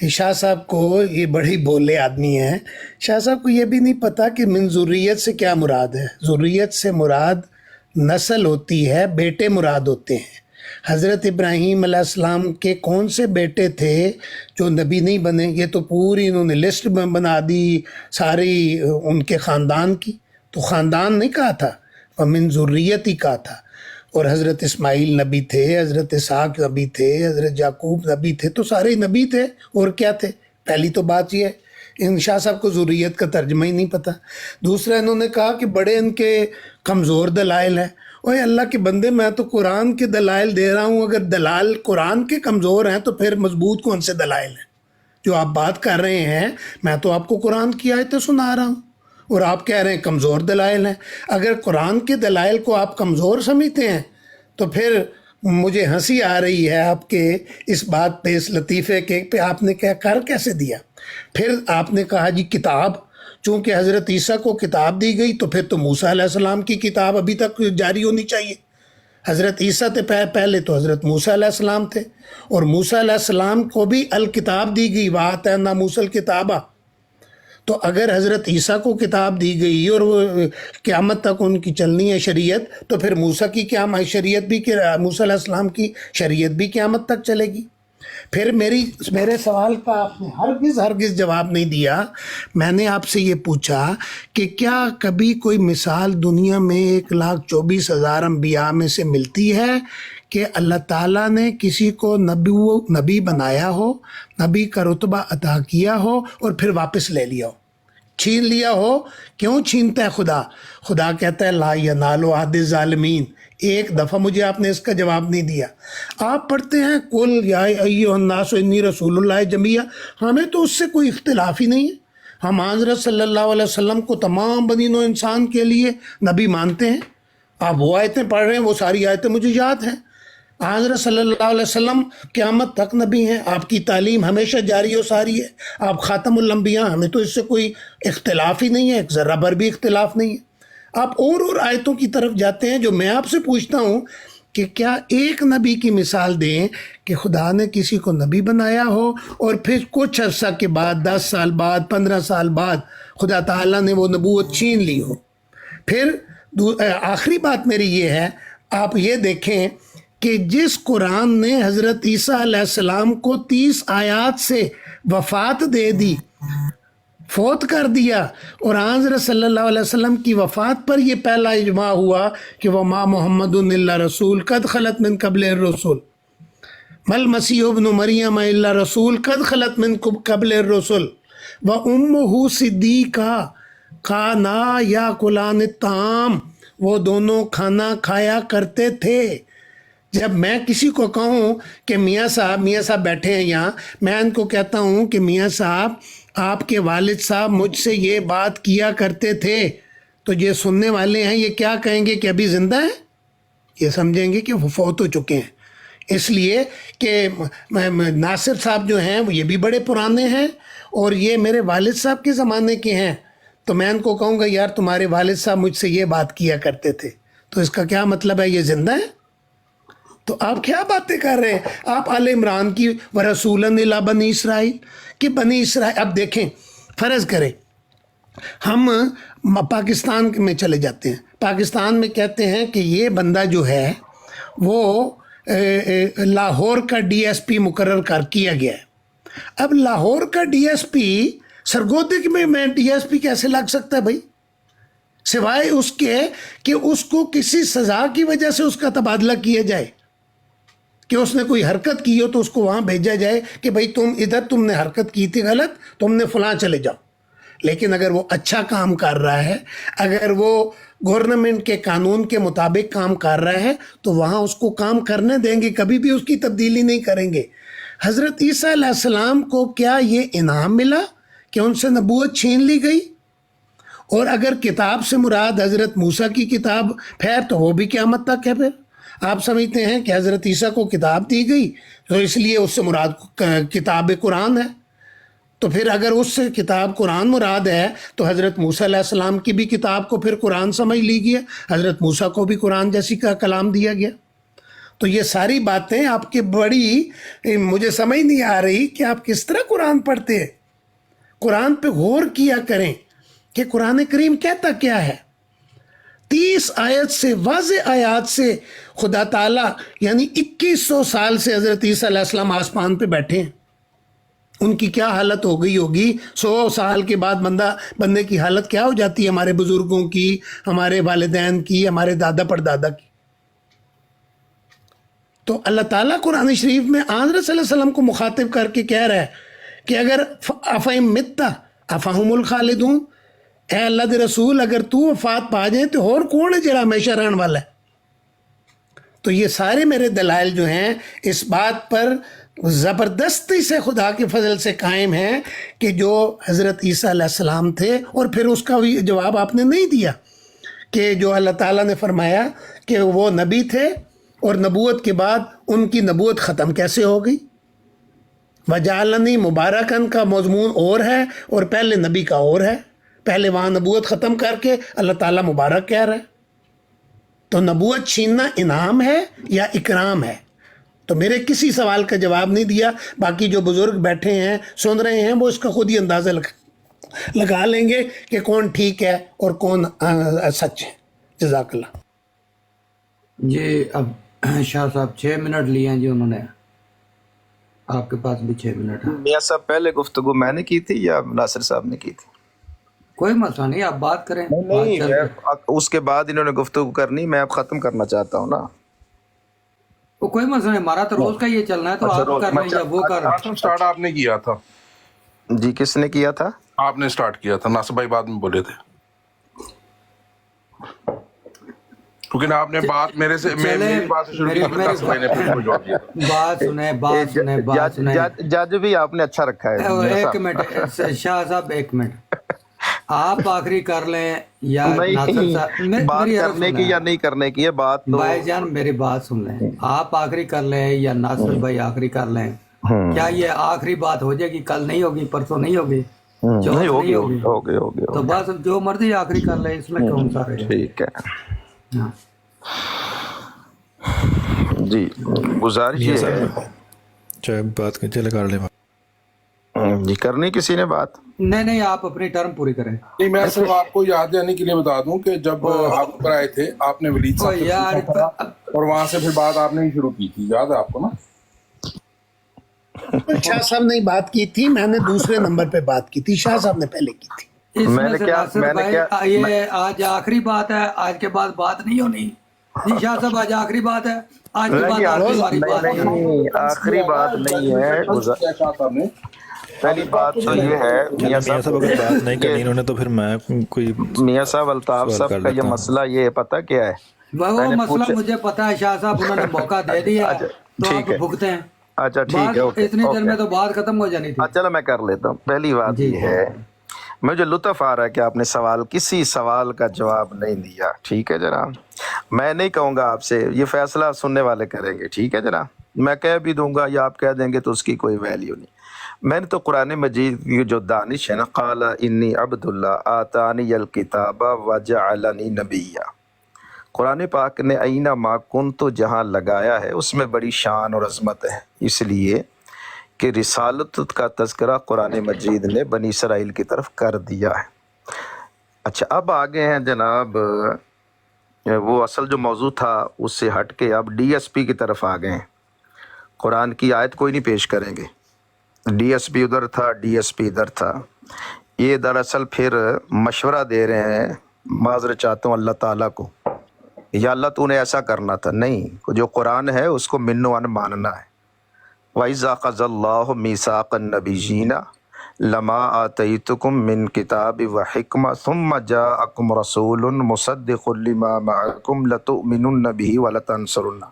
شاہ صاحب کو، یہ بڑی بولے آدمی ہیں، شاہ صاحب کو یہ بھی نہیں پتہ کہ من ذریت سے کیا مراد ہے۔ ذریت سے مراد نسل ہوتی ہے، بیٹے مراد ہوتے ہیں۔ حضرت ابراہیم علیہ السلام کے کون سے بیٹے تھے جو نبی نہیں بنے؟ یہ تو پوری انہوں نے لسٹ بنا دی ساری ان کے خاندان کی، تو خاندان نہیں کہا تھا، من ذریت ہی کہا تھا۔ اور حضرت اسماعیل نبی تھے، حضرت اسحاق نبی تھے، حضرت یعقوب نبی تھے، تو سارے نبی تھے، اور کیا تھے؟ پہلی تو بات یہ ہے، ان شاہ صاحب کو ذریت کا ترجمہ ہی نہیں پتہ۔ دوسرا انہوں نے کہا کہ بڑے ان کے کمزور دلائل ہیں۔ اوے اللہ کے بندے، میں تو قرآن کے دلائل دے رہا ہوں، اگر دلائل قرآن کے کمزور ہیں تو پھر مضبوط کون سے دلائل ہیں جو آپ بات کر رہے ہیں؟ میں تو آپ کو قرآن کی آیتیں سنا رہا ہوں اور آپ کہہ رہے ہیں کمزور دلائل ہیں۔ اگر قرآن کے دلائل کو آپ کمزور سمجھتے ہیں تو پھر مجھے ہنسی آ رہی ہے آپ کے اس بات پہ، اس لطیفے کے پہ آپ نے کیا کر کیسے دیا۔ پھر آپ نے کہا جی کتاب، چونکہ حضرت عیسیٰ کو کتاب دی گئی تو پھر تو موسیٰ علیہ السلام کی کتاب ابھی تک جاری ہونی چاہیے۔ حضرت عیسیٰ سے پہلے تو حضرت موسیٰ علیہ السلام تھے، اور موسیٰ علیہ السلام کو بھی الکتاب دی گئی، وَآتَيْنَا مُوسَى الْكِتَابَ۔ تو اگر حضرت عیسیٰ کو کتاب دی گئی اور وہ قیامت تک ان کی چلنی ہے شریعت، تو پھر موسیٰ کی شریعت بھی، موسیٰ علیہ السلام کی شریعت بھی قیامت تک چلے گی۔ پھر میرے سوال کا آپ نے ہرگز جواب نہیں دیا۔ میں نے آپ سے یہ پوچھا کہ کیا کبھی کوئی مثال دنیا میں 1,24,000 انبیاء میں سے ملتی ہے کہ اللہ تعالیٰ نے کسی کو نبی بنایا ہو، نبی کا رتبہ عطا کیا ہو اور پھر واپس لے لیا ہو، چھین لیا ہو؟ کیوں چھینتا ہے خدا؟ خدا کہتا ہے لا ینال عہد الظالمین۔ ایک دفعہ مجھے آپ نے اس کا جواب نہیں دیا۔ آپ پڑھتے ہیں قل یا ایھا الناس انی رسول اللہ جمیعا، ہمیں تو اس سے کوئی اختلاف ہی نہیں ہے۔ ہم حضرت صلی اللہ علیہ وسلم کو تمام بنی نوع انسان کے لیے نبی مانتے ہیں۔ آپ وہ آیتیں پڑھ رہے ہیں، وہ ساری آیتیں مجھے یاد ہیں۔ حضرت صلی اللہ علیہ وسلم قیامت تک نبی ہیں، آپ کی تعلیم ہمیشہ جاری و ساری ہے، آپ خاتم الانبیاء، ہمیں تو اس سے کوئی اختلاف ہی نہیں ہے، ایک ذرہ بھر بھی اختلاف نہیں ہے۔ آپ اور آیتوں کی طرف جاتے ہیں جو میں آپ سے پوچھتا ہوں کہ کیا ایک نبی کی مثال دیں کہ خدا نے کسی کو نبی بنایا ہو اور پھر کچھ عرصہ کے بعد، 10 سال بعد، 15 سال بعد خدا تعالیٰ نے وہ نبوت چھین لی ہو۔ پھر آخری بات میری یہ ہے، آپ یہ دیکھیں کہ جس قرآن نے حضرت عیسیٰ علیہ السلام کو 30 آیات سے وفات دے دی، فوت کر دیا، اور حضرت صلی اللہ علیہ وسلم کی وفات پر یہ پہلا اجماع ہوا کہ وما محمد الا رسول قد خلت من قبل الرسول، مل مسیح ابن مریم الا رسول قد خلت من قبل الرسل وامہ صدیقہ کانا یاکلان الطعام، وہ دونوں کھانا کھایا کرتے تھے۔ جب میں کسی کو کہوں کہ میاں صاحب بیٹھے ہیں یہاں، میں ان کو کہتا ہوں کہ میاں صاحب آپ کے والد صاحب مجھ سے یہ بات کیا کرتے تھے، تو یہ سننے والے ہیں یہ کیا کہیں گے کہ ابھی زندہ ہیں؟ یہ سمجھیں گے کہ وہ فوت ہو چکے ہیں۔ اس لیے کہ ناصر صاحب جو ہیں وہ یہ بھی بڑے پرانے ہیں اور یہ میرے والد صاحب کے زمانے کے ہیں، تو میں ان کو کہوں گا یار تمہارے والد صاحب مجھ سے یہ بات کیا کرتے تھے، تو اس کا کیا مطلب ہے یہ زندہ ہیں؟ تو آپ کیا باتیں کر رہے ہیں؟ آپ آل عمران کی ورسولا الی بنی اسرائیل کہ بنی اسرائیل، اب دیکھیں فرض کریں ہم پاکستان میں چلے جاتے ہیں، پاکستان میں کہتے ہیں کہ یہ بندہ جو ہے وہ لاہور کا ڈی ایس پی مقرر کیا گیا ہے. اب لاہور کا ڈی ایس پی سرگودے میں ڈی ایس پی کیسے لگ سکتا ہے بھائی، سوائے اس کے کہ اس کو کسی سزا کی وجہ سے اس کا تبادلہ کیا جائے، کہ اس نے کوئی حرکت کی ہو تو اس کو وہاں بھیجا جائے کہ بھائی تم نے حرکت کی تھی غلط، تم نے فلاں چلے جاؤ. لیکن اگر وہ اچھا کام کر رہا ہے، اگر وہ گورنمنٹ کے قانون کے مطابق کام کر رہا ہے تو وہاں اس کو کام کرنے دیں گے، کبھی بھی اس کی تبدیلی نہیں کریں گے. حضرت عیسیٰ علیہ السلام کو کیا یہ انعام ملا کہ ان سے نبوت چھین لی گئی؟ اور اگر کتاب سے مراد حضرت موسیٰ کی کتاب ہے تو وہ بھی قیامت تک ہے. پھر آپ سمجھتے ہیں کہ حضرت عیسیٰ کو کتاب دی گئی تو اس لیے اس سے مراد کتاب قرآن ہے، تو پھر اگر اس سے کتاب قرآن مراد ہے تو حضرت موسیٰ علیہ السلام کی بھی کتاب کو پھر قرآن سمجھ لی گیا، حضرت موسیٰ کو بھی قرآن جیسی کا کلام دیا گیا. تو یہ ساری باتیں آپ کی بڑی مجھے سمجھ نہیں آ رہی کہ آپ کس طرح قرآن پڑھتے ہیں. قرآن پہ غور کیا کریں کہ قرآن کریم کہتا کیا ہے. 30 آیت سے واضح آیات سے خدا تعالیٰ یعنی 2100 سال سے حضرت عیسیٰ علیہ السلام آسمان پہ بیٹھے ہیں، ان کی کیا حالت ہو گئی ہوگی. 100 سال کے بعد بندے کی حالت کیا ہو جاتی ہے، ہمارے بزرگوں کی، ہمارے والدین کی، ہمارے دادا پردادا کی. تو اللہ تعالیٰ قرآن شریف میں حضرت صلی اللہ علیہ وسلم کو مخاطب کر کے کہہ رہا ہے کہ اگر افہم متا افہم الخالدون، اے اللہ دے رسول اگر تو وفات پا جائیں تو اور کون ہے جڑا ہمیشہ رہن والا ہے. تو یہ سارے میرے دلائل جو ہیں اس بات پر زبردستی سے خدا کے فضل سے قائم ہیں کہ جو حضرت عیسیٰ علیہ السلام تھے، اور پھر اس کا بھی جواب آپ نے نہیں دیا کہ جو اللہ تعالیٰ نے فرمایا کہ وہ نبی تھے اور نبوت کے بعد ان کی نبوت ختم کیسے ہو گئی. وجعلنی مبارکن کا مضمون اور ہے اور پہلے نبی کا اور ہے. پہلے وہاں نبوت ختم کر کے اللہ تعالیٰ مبارک کہہ رہا ہے. تو نبوت چھیننا انعام ہے یا اکرام ہے؟ تو میرے کسی سوال کا جواب نہیں دیا. باقی جو بزرگ بیٹھے ہیں سن رہے ہیں وہ اس کا خود ہی اندازہ لگا لیں گے کہ کون ٹھیک ہے اور کون سچ ہے. جزاک اللہ. جی اب شاہ صاحب 6 منٹ لیے ہیں جی انہوں نے، آپ کے پاس بھی 6 منٹ ہے. میاں صاحب پہلے گفتگو میں نے کی تھی یا ناصر صاحب نے کی تھی؟ کوئی مسئلہ نہیں، آپ بات کریں. نہیں، اس کے بعد انہوں نے گفتگو کرنی، میں اب ختم کرنا چاہتا ہوں نا. کوئی مسئلہ نہیں، ہمارا تو روز کا یہ چلنا ہے، تو آپ کر لیں یا وہ کر. سٹارٹ آپ نے کیا تھا. جی کس نے کیا تھا؟ آپ نے سٹارٹ کیا تھا، ناصر بھائی بعد میں بولے تھے، کیونکہ آپ نے بات میرے سے میری بات سے شروع کی، ناصر بھائی نے پھر جواب دیا. بات سنیں. جج بھی آپ نے اچھا رکھا ہے. ایک منٹ شاہ صاحب، ایک منٹ، آپ آخری کر لیں یا ناصر صاحب بات کرنے کی یا نہیں کرنے کی ہے بات. بھائی جان میری بات سن لیں، آپ آخری کر لیں یا ناصر بھائی آخری کر لیں. کیا یہ آخری بات ہو جائے گی؟ کل نہیں ہوگی، پرسوں نہیں ہوگی، نہیں ہوگی، تو بس جو مرضی آخری کر لیں، اس میں کون سا رہے. ٹھیک ہے جی. گزارش یہ ہے چاہے بات چلے کر لیں جی. کرنی کسی نے بات؟ نہیں، آپ اپنی ٹرم پوری کریں. نہیں، میں صرف آپ کو یاد دلانے کے لیے بتا دوں کہ جب آپ اوپر آئے تھے آپ نے ولید صاحب سے پوچھا تھا اور وہاں سے پھر بات آپ نے ہی شروع کی تھی، یاد ہے آپ کو نا؟ شاہ صاحب نے بات کی تھی، میں نے دوسرے نمبر پہ بات کی تھی، شاہ صاحب نے پہلے کی تھی. اس میں سے ناصر بھائی یہ آج آخری بات ہے، آج کے بعد بات نہیں ہونی. جی شاہ صاحب آج آخری بات ہے، آج کے بعد آخری بات نہیں ہے. شاہ صاحب نے پہلی بات تو یہ ہے میاں صاحب اگر بات نہیں کرنی انہوں نے تو پھر میں کوئی میاں صاحب الطاف صاحب کا یہ مسئلہ یہ پتہ کیا ہے؟ وہ مسئلہ مجھے پتا ہے شاہ صاحب، انہوں نے موقع دے دیا تو آپ بھگتے ہیں. اچھا ٹھیک ہے، اتنی دیر میں تو بات ختم ہو جانی تھی. چلو میں کر لیتا ہوں. پہلی بات یہ ہے مجھے لطف آ رہا ہے کہ آپ نے کسی سوال کا جواب نہیں دیا. ٹھیک ہے جناب، میں نہیں کہوں گا آپ سے، یہ فیصلہ سننے والے کریں گے. ٹھیک ہے جناب، میں کہہ بھی دوں گا یا آپ کہہ دیں گے تو اس کی کوئی ویلیو نہیں. میں نے تو قرآن مجید کی جو دانش ہے نا، قال انی عبد اللہ آتانی الکتاب وجعلنی نبیا، قرآن پاک نے اینا ما کنت جہاں لگایا ہے اس میں بڑی شان اور عظمت ہے، اس لیے کہ رسالت کا تذکرہ قرآن مجید نے بنی اسرائیل کی طرف کر دیا ہے. اچھا اب آگے ہیں جناب وہ اصل جو موضوع تھا اس سے ہٹ کے اب ڈی ایس پی کی طرف آ گئے ہیں. قرآن کی آیت کوئی نہیں پیش کریں گے. ڈی ایس پی ادھر تھا، ڈی ایس پی ادھر تھا. یہ دراصل پھر مشورہ دے رہے ہیں، معذرت چاہتا ہوں اللہ تعالیٰ کو، یا اللہ تو نے ایسا کرنا تھا. نہیں، جو قرآن ہے اس کو من و عن ماننا ہے. وَإِذَا أَخَذَ اللَّهُ مِيثَاقَ النَّبِيِّينَ لَمَا آتَيْتُكُم مِّن كِتَابٍ وَحِكْمَةٍ ثُمَّ جَاءَكُمْ رَسُولٌ مُصَدِّقٌ لِّمَا مَعَكُمْ لَتُؤْمِنُنَّ بِهِ وَلَتَنصُرُنَّهُ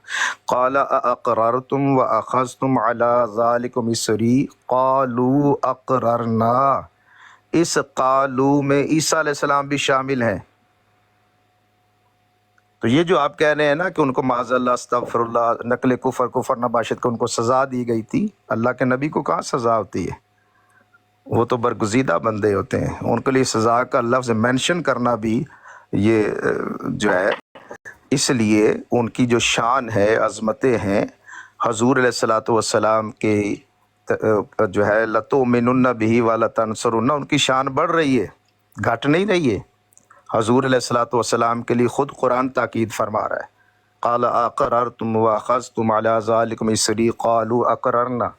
قَالَ أَأَقْرَرْتُمْ وَأَخَذْتُمْ عَلَىٰ ذَلِكُمْ إِصْرِي قَالُوا أَقْرَرْنَا. اس قالو میں عیسیٰ علیہ السلام بھی شامل ہیں. تو یہ جو آپ کہہ رہے ہیں نا کہ ان کو معاذ اللہ استغفر اللہ نقل کفر نباشت کو ان کو سزا دی گئی تھی، اللہ کے نبی کو کہاں سزا ہوتی ہے؟ وہ تو برگزیدہ بندے ہوتے ہیں، ان کے لیے سزا کا لفظ مینشن کرنا بھی یہ جو ہے، اس لیے ان کی جو شان ہے، عظمتیں ہیں، حضور علیہ الصلوۃ والسلام کے جو ہے لتؤمنن بہ ولتنصرن، ان کی شان بڑھ رہی ہے، گھٹ نہیں رہی ہے. حضور علیہ الصلوۃ والسلام کے لیے خود قرآن تاکید فرما رہا ہے. قال اقررتم واخذتم علی ذلکم اصری قالوا اقررنا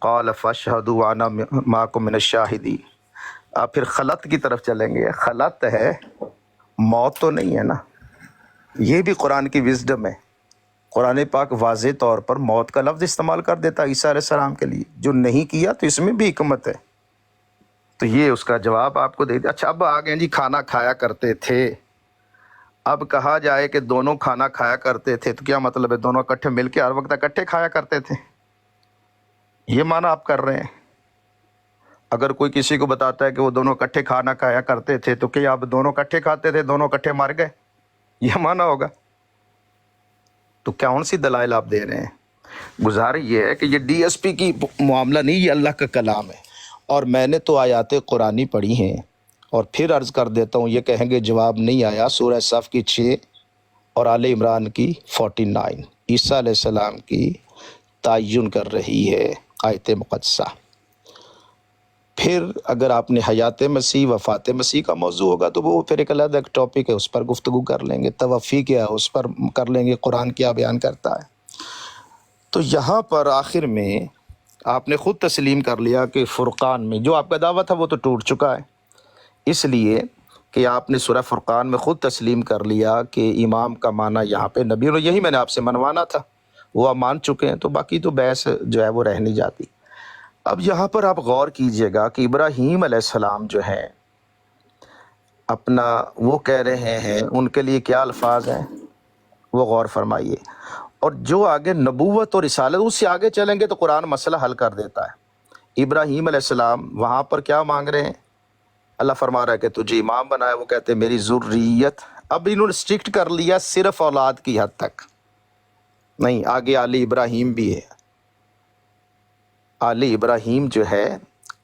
قال فاشهدوا وانا معکم من الشاہدین. آپ پھر خلط کی طرف چلیں گے. خلط ہے، موت تو نہیں ہے نا. یہ بھی قرآن کی وزڈم ہے. قرآن پاک واضح طور پر موت کا لفظ استعمال کر دیتا عیسیٰ علیہ السلام کے لیے، جو نہیں کیا تو اس میں بھی حکمت ہے. تو یہ اس کا جواب آپ کو دے دیا. اچھا اب آگے جی کھانا کھایا کرتے تھے. اب کہا جائے کہ دونوں کھانا کھایا کرتے تھے تو کیا مطلب ہے؟ دونوں اکٹھے مل کے ہر وقت اکٹھے کھایا کرتے تھے، یہ معنی آپ کر رہے ہیں؟ اگر کوئی کسی کو بتاتا ہے کہ وہ دونوں اکٹھے کھانا کھایا کرتے تھے تو کیا اب دونوں اکٹھے کھاتے تھے، دونوں اکٹھے مر گئے، یہ معنی ہوگا؟ تو کون سی دلائل آپ دے رہے ہیں؟ گزارش یہ ہے کہ یہ ڈی ایس پی کی معاملہ نہیں، یہ اللہ کا کلام ہے. اور میں نے تو آیات قرآنی پڑھی ہیں، اور پھر عرض کر دیتا ہوں، یہ کہیں گے جواب نہیں آیا. سورہ صف کی 6 اور آل عمران کی 49 عیسیٰ علیہ السلام کی تعین کر رہی ہے آیت مقدسہ. پھر اگر آپ نے حیات مسیح وفات مسیح کا موضوع ہوگا تو وہ پھر ایک علیحدہ ایک ٹاپک ہے، اس پر گفتگو کر لیں گے. توفی کیا ہے اس پر کر لیں گے، قرآن کیا بیان کرتا ہے. تو یہاں پر آخر میں آپ نے خود تسلیم کر لیا کہ فرقان میں جو آپ کا دعویٰ تھا وہ تو ٹوٹ چکا ہے، اس لیے کہ آپ نے سورہ فرقان میں خود تسلیم کر لیا کہ امام کا معنی یہاں پہ نبی، اور یہی میں نے آپ سے منوانا تھا، وہ آپ مان چکے ہیں. تو باقی تو بحث جو ہے وہ رہ نہیں جاتی. اب یہاں پر آپ غور کیجئے گا کہ ابراہیم علیہ السلام جو ہیں اپنا وہ کہہ رہے ہیں، ان کے لیے کیا الفاظ ہیں وہ غور فرمائیے. اور جو آگے نبوت اور رسالت، اس سے آگے چلیں گے تو قرآن مسئلہ حل کر دیتا ہے. ابراہیم علیہ السلام وہاں پر کیا مانگ رہے ہیں؟ اللہ فرما رہا ہے کہ تجھے امام بنایا، وہ کہتے ہیں میری ذریت. اب انہوں نے اسٹرکٹ کر لیا صرف اولاد کی حد تک، نہیں آگے آل ابراہیم بھی ہے. آل ابراہیم جو ہے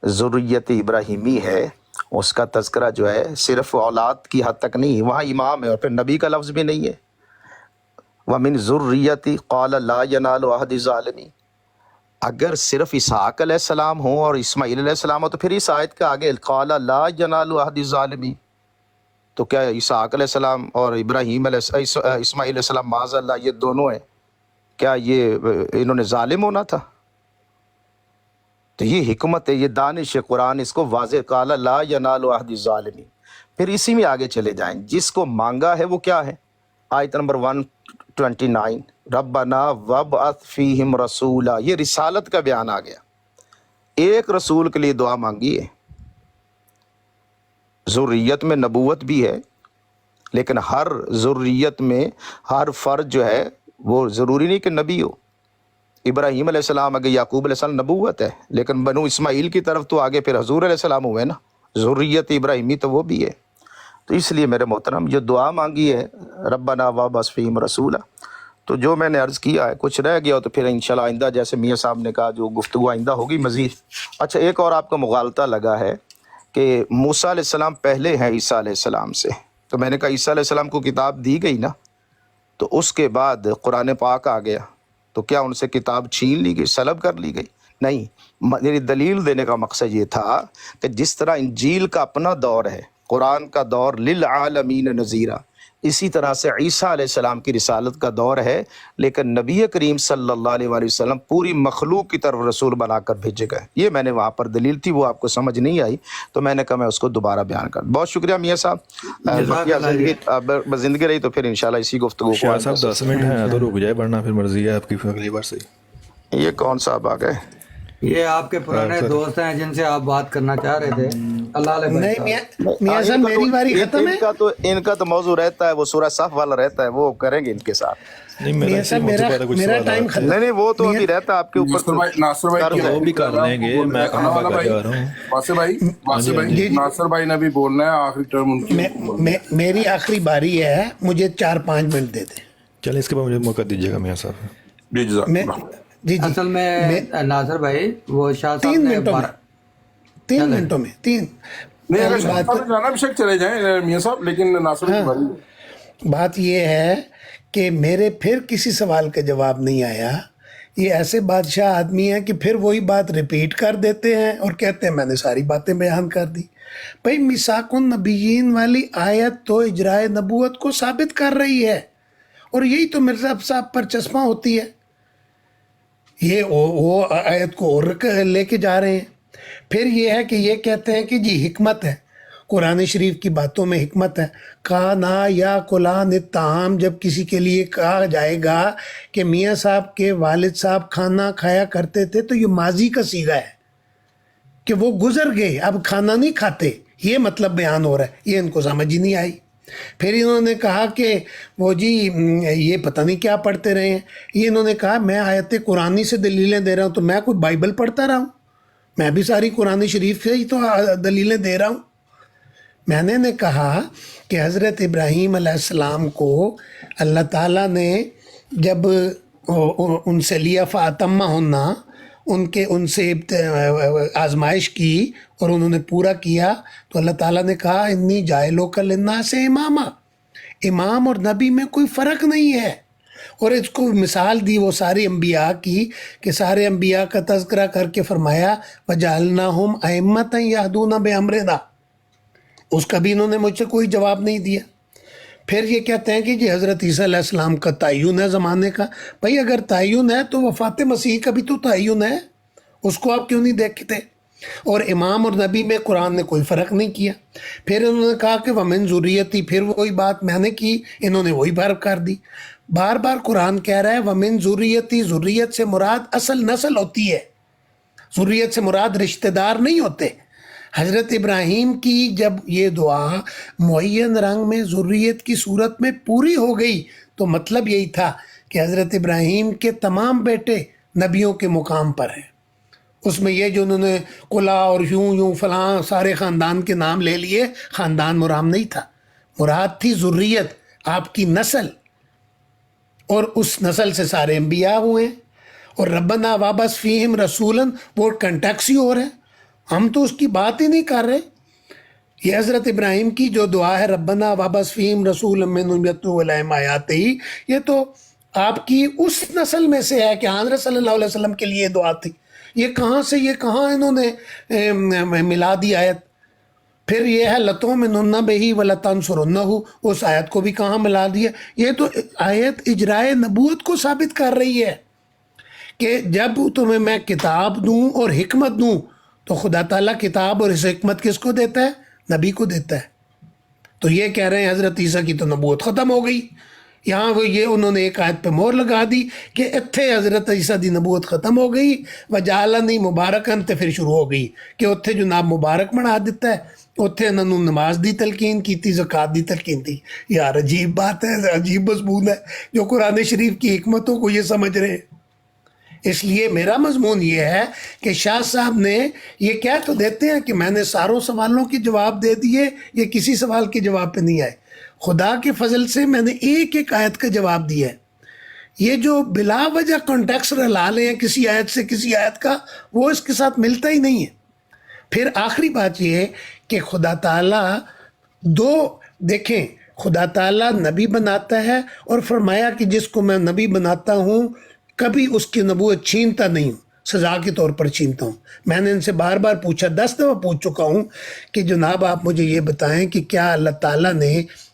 ذریت ابراہیمی ہے، اس کا تذکرہ جو ہے صرف اولاد کی حد تک نہیں، وہاں امام ہے اور پھر نبی کا لفظ بھی نہیں ہے. وَمِن ذُرِّيَّتِي قَالَ لَا يَنَالُ عَهْدِ الظَّالِمِينَ. اگر صرف اسحاق علیہ السلام ہو اور اسماعیل علیہ السلام ہو تو پھر اس آیت کا آگے قَالَ لَا يَنَالُ عَهْدِ الظَّالِمِينَ. تو کیا اسحاق علیہ السلام اور ابراہیم اسماعیل علیہ السلام معاذ اللہ یہ دونوں ہیں، کیا یہ انہوں نے ظالم ہونا تھا؟ تو یہ حکمت ہے، یہ دانش ہے قرآن، اس کو واضح قَالَ لَا يَنَالُ عَهْدِ الظَّالِمِينَ. پھر اسی میں آگے چلے جائیں، جس کو مانگا ہے وہ کیا ہے؟ آیت نمبر 129 ربنا وابعث فیہم رسولا. یہ رسالت کا بیان آ گیا، ایک رسول کے لیے دعا مانگی ہے. ذریت میں نبوت بھی ہے، لیکن ہر ذریت میں ہر فرد جو ہے وہ ضروری نہیں کہ نبی ہو. ابراہیم علیہ السلام آگے یعقوب علیہ السلام نبوت ہے، لیکن بنو اسماعیل کی طرف تو آگے پھر حضور علیہ السلام ہوئے نا، ذریت ابراہیمی تو وہ بھی ہے. تو اس لیے میرے محترم جو دعا مانگی ہے ربنا وابعث فیہم رسولا، تو جو میں نے عرض کیا ہے کچھ رہ گیا تو پھر انشاءاللہ آئندہ جیسے میاں صاحب نے کہا جو گفتگو آئندہ ہوگی مزید. اچھا ایک اور آپ کا مغالطہ لگا ہے کہ موسیٰ علیہ السلام پہلے ہیں عیسیٰ علیہ السلام سے. تو میں نے کہا عیسیٰ علیہ السلام کو کتاب دی گئی نا، تو اس کے بعد قرآن پاک آ گیا، تو کیا ان سے کتاب چھین لی گئی، سلب کر لی گئی؟ نہیں. میری دلیل دینے کا مقصد یہ تھا کہ جس طرح انجیل کا اپنا دور ہے، قرآن کا دور للعالمین نذیرہ، اسی طرح سے عیسیٰ علیہ السلام کی رسالت کا دور ہے، لیکن نبی کریم صلی اللہ علیہ وآلہ وسلم پوری مخلوق کی طرف رسول بنا کر بھیجے گئے. یہ میں نے وہاں پر دلیل تھی، وہ آپ کو سمجھ نہیں آئی تو میں نے کہا میں اس کو دوبارہ بیان کر. بہت شکریہ میاں صاحب. زندگی رہی تو پھر انشاءاللہ اسی گفتگو کو. شاہ صاحب 10 منٹ ہیں تو رک جائے، ورنہ پھر مرضی ہے آپ کی اگلی بار سے. یہ کون صاحب آ گئے؟ یہ آپ کے پرانے دوست ہیں جن سے آپ بات کرنا چاہ رہے تھے. اللہ علیہ نہیں میاں صاحب میری باری ختم ہے. ان کا تو موضوع رہتا ہے، وہ سورہ صف والا رہتا ہے، وہ کریں گے ان کے ساتھ. میاں صاحب میرا ٹائم ختم. نہیں وہ تو ابھی رہتا ہے آپ کے اوپر. ناصر بھائی وہ بھی کر لیں گے، میں کہاں بھاگا جا رہا ہوں. واسع بھائی ناصر بھائی نے بھی بولنا ہے، آخری ٹرم ان کی. میری آخری باری ہے، مجھے 4-5 منٹ دے دیں. چلیں اس کے بعد مجھے موقع دیجیے گا میاں صاحب. جی جزاک اللہ. جی اصل میں ناصر بھائی وہ شاہ صاحب 3 نے منٹوں میں 3 منٹوں میں 3 نہیں اگر شاہ صاحب جانا بھی شک چلے جائیں میاں صاحب، لیکن ناصر بھائی بات یہ ہے کہ میرے پھر کسی سوال کا جواب نہیں آیا. یہ ایسے بادشاہ آدمی ہیں کہ پھر وہی بات ریپیٹ کر دیتے ہیں اور کہتے ہیں میں نے ساری باتیں بیان کر دی. بھائی میثاق النبیین والی آیت تو اجرائے نبوت کو ثابت کر رہی ہے، اور یہی تو مرزا صاحب پر چشمہ ہوتی ہے. یہ وہ آیت کو اور لے کے جا رہے ہیں. پھر یہ ہے کہ یہ کہتے ہیں کہ جی حکمت ہے، قرآن شریف کی باتوں میں حکمت ہے. کانا یا قلان الطعام، جب کسی کے لیے کہا جائے گا کہ میاں صاحب کے والد صاحب کھانا کھایا کرتے تھے، تو یہ ماضی کا صیغہ ہے کہ وہ گزر گئے، اب کھانا نہیں کھاتے. یہ مطلب بیان ہو رہا ہے. یہ ان کو سمجھ ہی نہیں آئی. پھر انہوں نے کہا کہ وہ جی یہ پتہ نہیں کیا پڑھتے رہے ہیں. یہ انہوں نے کہا میں آیت قرآنی سے دلیلیں دے رہا ہوں، تو میں کوئی بائبل پڑھتا رہا ہوں؟ میں بھی ساری قرآن شریف سے ہی تو دلیلیں دے رہا ہوں. میں نے کہا کہ حضرت ابراہیم علیہ السلام کو اللہ تعالیٰ نے جب ان سے لیا فاتمہن، ان سے آزمائش کی اور انہوں نے پورا کیا، تو اللہ تعالیٰ نے کہا انی جاعلک للناس اماما. امام اور نبی میں کوئی فرق نہیں ہے. اور اس کو مثال دی وہ سارے انبیاء کی کہ سارے انبیاء کا تذکرہ کر کے فرمایا وَجَعَلْنَاهُمْ أَئِمَّةً يَهْدُونَ بِأَمْرِنَا. اس کا بھی انہوں نے مجھ سے کوئی جواب نہیں دیا. پھر یہ کہتے ہیں کہ جی حضرت عیسیٰ علیہ السلام کا تعین ہے زمانے کا. بھائی اگر تعین ہے تو وفات مسیح کا بھی تو تعین ہے، اس کو آپ کیوں نہیں دیکھتے؟ اور امام اور نبی میں قرآن نے کوئی فرق نہیں کیا. پھر انہوں نے کہا کہ وَمِن ذُرِّيَّتِي، پھر وہی بات میں نے کی، انہوں نے وہی فرق کر دی. بار بار قرآن کہہ رہا ہے وَمِن ذُرِّيَّتِي، ذریت سے مراد اصل نسل ہوتی ہے، ذریت سے مراد رشتہ دار نہیں ہوتے. حضرت ابراہیم کی جب یہ دعا معین رنگ میں ذریت کی صورت میں پوری ہو گئی تو مطلب یہی تھا کہ حضرت ابراہیم کے تمام بیٹے نبیوں کے مقام پر ہیں. اس میں یہ جو انہوں نے قلا اور یوں فلاں سارے خاندان کے نام لے لیے، خاندان مراد نہیں تھا، مراد تھی ذریت، آپ کی نسل، اور اس نسل سے سارے انبیاء ہوئے. اور ربنا وابس فیہم رسولاً، وہ کنٹیکس ہی ہو رہے ہیں، ہم تو اس کی بات ہی نہیں کر رہے. یہ حضرت ابراہیم کی جو دعا ہے ربنا وابس فیہم رسولا منہم یتلو علیہم آیاتہ، یہ تو آپ کی اس نسل میں سے ہے کہ حضرت صلی اللہ علیہ وسلم کے لیے دعا تھی. یہ کہاں سے، یہ کہاں انہوں نے ملا دی آیت؟ پھر یہ ہے لَتُؤْمِنُنَّ بِهِ وَلَتَنْصُرُنَّهُ، اس آیت کو بھی کہاں ملا دیا؟ یہ تو آیت اجرائے نبوت کو ثابت کر رہی ہے کہ جب تمہیں میں کتاب دوں اور حکمت دوں تو خدا تعالیٰ کتاب اور اس حکمت کس کو دیتا ہے؟ نبی کو دیتا ہے. تو یہ کہہ رہے ہیں حضرت عیسیٰ کی تو نبوت ختم ہو گئی. یہاں وہ یہ انہوں نے ایک آیت پہ مور لگا دی کہ اتھے حضرت عیسیٰ دی نبوت ختم ہو گئی، وَجَعَلَنِي مُبَارَكًا، تے پھر شروع ہو گئی کہ اتھے جناب مبارک بنا دیتا ہے، اتھے انہوں نے نماز دی تلقین کی تھی، زکوٰۃ دی تلقین تھی. یار عجیب بات ہے، عجیب مضمون ہے جو قرآن شریف کی حکمتوں کو یہ سمجھ رہے ہیں. اس لیے میرا مضمون یہ ہے کہ شاہ صاحب نے یہ کہہ تو دیتے ہیں کہ میں نے ساروں سوالوں کے جواب دے دیے، یہ کسی سوال کے جواب پہ نہیں آئے. خدا کے فضل سے میں نے ایک ایک آیت کا جواب دیا ہے. یہ جو بلا وجہ کانٹیکس رلا لیں کسی آیت سے کسی آیت کا، وہ اس کے ساتھ ملتا ہی نہیں ہے. پھر آخری بات یہ ہے کہ خدا تعالیٰ دیکھیں خدا تعالیٰ نبی بناتا ہے اور فرمایا کہ جس کو میں نبی بناتا ہوں کبھی اس کی نبوت چھینتا نہیں ہوں، سزا کے طور پر چھینتا ہوں. میں نے ان سے بار بار پوچھا، 10 دفعہ پوچھ چکا ہوں کہ جناب آپ مجھے یہ بتائیں کہ کیا اللہ تعالیٰ نے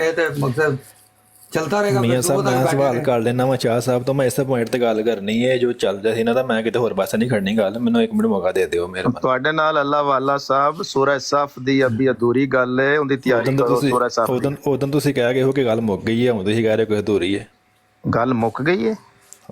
ਇਹ ਤੇ ਮਕਸਦ ਚਲਦਾ ਰਹੇਗਾ। ਮੀਆਂ ਫਿਰ ਸਾਹਿਬ ਦੋ ਤੱਕ ਮੈਂ ਬੈਠੇ ਸਵਾਲ ਰਹੇ। ਕਰ ਲੈਣਾ ਵਾ ਚਾਹ ਸਾਹਿਬ ਤੋਂ, ਮੈਂ ਇਸੇ ਪੁਆਇੰਟ ਤੇ ਗੱਲ ਕਰਨੀ ਹੈ ਜੋ ਚੱਲ ਰਿਹਾ ਸੀ ਇਹਨਾਂ ਦਾ, ਮੈਂ ਕਿਤੇ ਹੋਰ ਪਾਸੇ ਨਹੀਂ ਖੜਨੀ ਗੱਲ, ਮੈਨੂੰ 1 ਮਿੰਟ ਮੌਕਾ ਦੇ ਦਿਓ ਮੇਰੇ ਤੁਹਾਡੇ ਨਾਲ ਅੱਲਾਹ ਵਾਲਾ ਸਾਹਿਬ ਸੂਰਾ ਸਫ ਦੀ ਅਭੀ ਅਧੂਰੀ ਗੱਲ ਹੈ, ਉਹਦੀ ਤਿਆਰੀ ਕਰੋ। ਸੂਰਾ ਸਫ ਉਦੋਂ ਤੁਸੀਂ ਕਹਿ ਗਏ ਹੋ ਕਿ ਗੱਲ ਮੁੱਕ ਗਈ ਹੈ, ਹੁਣ ਤੁਸੀਂ ਕਹਿ ਰਹੇ ਹੋ ਕਿ ਅਧੂਰੀ ਹੈ। ਗੱਲ ਮੁੱਕ ਗਈ ਹੈ।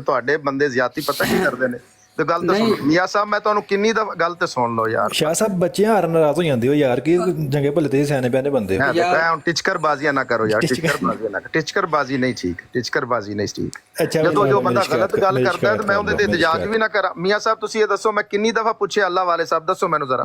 ਤੁਹਾਡੇ ਬੰਦੇ ਜ਼ਿਆਦਤੀ ਪਤਾ ਕੀ ਕਰਦੇ ਨੇ। ਤੇ ਗੱਲ ਤਾਂ ਸੁਣੋ ਮੀਆਂ ਸਾਹਿਬ, ਮੈਂ ਤੁਹਾਨੂੰ ਕਿੰਨੀ ਦਫਾ ਗੱਲ ਤੇ ਸੁਣ ਲਓ ਯਾਰ। ਸ਼ਾਹ ਸਾਹਿਬ ਬੱਚੇ ਹਾਰ ਨਾਰਾਜ਼ ਹੋ ਜਾਂਦੇ ਹੋ ਯਾਰ, ਕਿ ਚੰਗੇ ਭਲੇ ਤੇ ਸਿਆਣੇ ਬਿਆਣੇ ਬੰਦੇ ਹੋ। ਮੈਂ ਤਾਂ ਹੁਣ ਟਿਚਕਰ ਬਾਜ਼ੀਆਂ ਨਾ ਕਰੋ ਯਾਰ, ਟਿਚਕਰ ਬਾਜ਼ੀਆਂ ਨਾ। ਟਿਚਕਰ ਬਾਜ਼ੀ ਨਹੀਂ ਠੀਕ, ਟਿਚਕਰ ਬਾਜ਼ੀ ਨਹੀਂ ਠੀਕ। ਅੱਛਾ, ਜਦੋਂ ਜੋ ਮੇਰੀ ਬੰਦਾ ਸ਼ਿਕਾਇਤ ਗਲਤ ਗੱਲ ਮੇਰੀ ਕਰਦਾ ਹੈ ਤੇ ਮੈਂ ਉਹਦੇ ਤੇ ਸ਼ਿਕਾਇਤ ਇਤਜਾਜ ਵੀ ਨਾ ਕਰਾਂ। ਮੀਆਂ ਸਾਹਿਬ ਤੁਸੀਂ ਇਹ ਦੱਸੋ, ਮੈਂ ਕਿੰਨੀ ਦਫਾ ਪੁੱਛਿਆ ਅੱਲਾਹ ਵਾਲੇ ਸਾਹਿਬ, ਦੱਸੋ ਮੈਨੂੰ ਜ਼ਰਾ।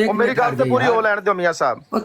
ਉਹ ਮੇਰੀ ਗੱਲ ਤੇ ਪੂਰੀ ਹੋ ਲੈਣ ਦਿਓ ਮੀਆਂ ਸਾਹਿਬ।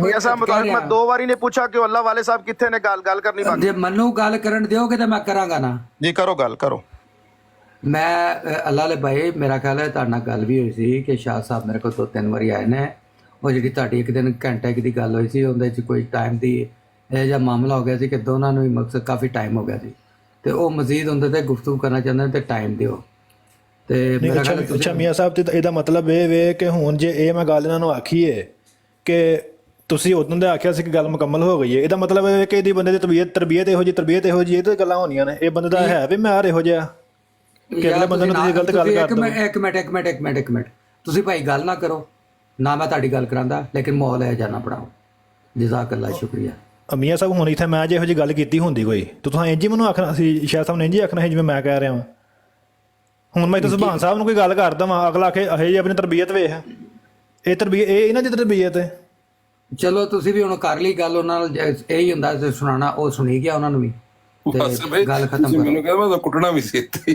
ਮੀਆਂ ਸਾਹਿਬ ਮੁਤਾਬਕ ਮੈਂ 2 ਵਾਰੀ ਨੇ ਪੁੱਛਾ ਕਿ ਅੱਲਾਹ ਵਾਲੇ ਸਾਹਿਬ ਕਿੱਥੇ ਨੇ, ਗੱਲ ਕਰਨੀ ਬਾਕੀ। ਜੇ ਮੈਨੂੰ ਗੱਲ ਕਰਨ ਦਿਓਗੇ ਤਾਂ ਮੈਂ ਕਰਾਂਗਾ ਨਾ ਜੀ। ਕਰੋ ਗੱਲ ਕਰੋ। ਮੈਂ ਅੱਲਾ ਲੈ ਭਾਈ, ਮੇਰਾ ਖਿਆਲ ਹੈ ਤੁਹਾਡੇ ਨਾਲ ਗੱਲ ਵੀ ਹੋਈ ਸੀ ਕਿ ਸ਼ਾਹ ਸਾਹਿਬ ਮੇਰੇ ਕੋਲ 2-3 ਵਾਰੀ ਆਏ ਨੇ। ਉਹ ਜਿਹੜੀ ਤੁਹਾਡੀ ਇੱਕ ਦਿਨ ਘੰਟੇ ਦੀ ਗੱਲ ਹੋਈ ਸੀ, ਉਹਦੇ 'ਚ ਕੋਈ ਟਾਈਮ ਦੀ ਇਹ ਜਿਹਾ ਮਾਮਲਾ ਹੋ ਗਿਆ ਸੀ ਕਿ ਦੋਨਾਂ ਨੂੰ ਹੀ ਮਕਸਦ ਕਾਫੀ ਟਾਈਮ ਹੋ ਗਿਆ ਸੀ ਤੇ ਉਹ ਮਜ਼ੀਦ ਹੁੰਦੇ ਤੇ ਗੁਫ਼ਤਗੂ ਕਰਨਾ ਚਾਹੁੰਦੇ ਨੇ ਤੇ ਟਾਈਮ ਦਿਓ। ਤੇ ਮੇਰਾ ਖਿਆਲ ਅੱਛਾ ਮੀਆਂ ਸਾਹਿਬ ਤੇ ਇਹਦਾ ਮਤਲਬ ਇਹ ਵੇ ਕਿ ਹੁਣ ਜੇ ਇਹ ਮੈਂ ਗੱਲ ਇਹਨਾਂ ਨੂੰ ਆਖੀਏ ਕਿ ਤੁਸੀਂ ਉਦੋਂ ਦੇ ਆਖਿਆ ਸੀ ਕਿ ਗੱਲ ਮੁਕੰਮਲ ਹੋ ਗਈ ਹੈ, ਇਹਦਾ ਮਤਲਬ ਇਹ ਕਿ ਇਹਦੀ ਬੰਦੇ ਦੀ ਤਰਬੀਅਤ ਇਹੋ ਜਿਹੀ ਇਹ ਤਾਂ ਗੱਲਾਂ ਹੋਣੀਆਂ ਨੇ। ਇਹ ਬੰਦੇ ਦਾ ਹੈ ਵੀ ਮੈਂ ਇਹੋ ਜਿਹਾ ਕਿ ਅਗਲੇ ਬੰਦੇ ਨੂੰ ਤੁਸੀਂ ਗਲਤ ਗੱਲ ਕਰ ਦਿਓ। ਇੱਕ ਮਿੰਟ ਤੁਸੀਂ ਭਾਈ ਗੱਲ ਨਾ ਕਰੋ ਨਾ, ਮੈਂ ਤੁਹਾਡੀ ਗੱਲ ਕਰਾਂਦਾ ਲੇਕਿਨ ਮਾਹੌਲ ਹੈ ਜਾਣਾ ਪੜਾਓ। ਜਜ਼ਾਕੱਲਾ ਸ਼ੁਕਰੀਆ। ਮੀਆਂ ਸਾਹਿਬ ਹੁਣ ਇੱਥੇ ਮੈਂ ਜੇ ਇਹੋ ਜਿਹੀ ਗੱਲ ਕੀਤੀ ਹੁੰਦੀ ਕੋਈ ਤਾਂ ਤੁਸੀਂ ਇੰਝ ਹੀ ਮੈਨੂੰ ਆਖਣਾ ਸੀ, ਸ਼ਾਹ ਸਾਹਿਬ ਨੇ ਇੰਝ ਹੀ ਆਖਣਾ ਸੀ ਜਿਵੇਂ ਮੈਂ ਕਹਿ ਰਿਹਾ ਵਾਂ। ਹੁਣ ਮੈਂ ਤਾਂ ਸੁਭਾਨ ਸਾਹਿਬ ਨੂੰ ਕੋਈ ਗੱਲ ਕਰਦਾ ਵਾਂ, ਅਗਲਾ ਆਖੇ ਇਹ ਜੀ ਆਪਣੀ ਤਰਬੀਅਤ ਵੇਖ, ਇਹ ਤਰਬੀਅਤ ਇਹ ਇਹਨਾਂ ਦੀ ਤਰਬੀਅਤ ਹੈ। ਚਲੋ ਤੁਸੀਂ ਵੀ ਹੁਣ ਕਰ ਲਈ ਗੱਲ ਉਹਨਾਂ ਨਾਲ, ਇਹੀ ਹੁੰਦਾ ਤੇ ਸੁਣਾਣਾ, ਉਹ ਸੁਣੀ ਗਿਆ ਉਹਨਾਂ ਨੂੰ ਵੀ। ਤੇ ਗੱਲ ਖਤਮ ਕਰੋ, ਮੈਨੂੰ ਕਹਿੰਦਾ ਮੈਂ ਤਾਂ ਕੁੱਟਣਾ ਵੀ ਸੀ ਇੱਥੇ।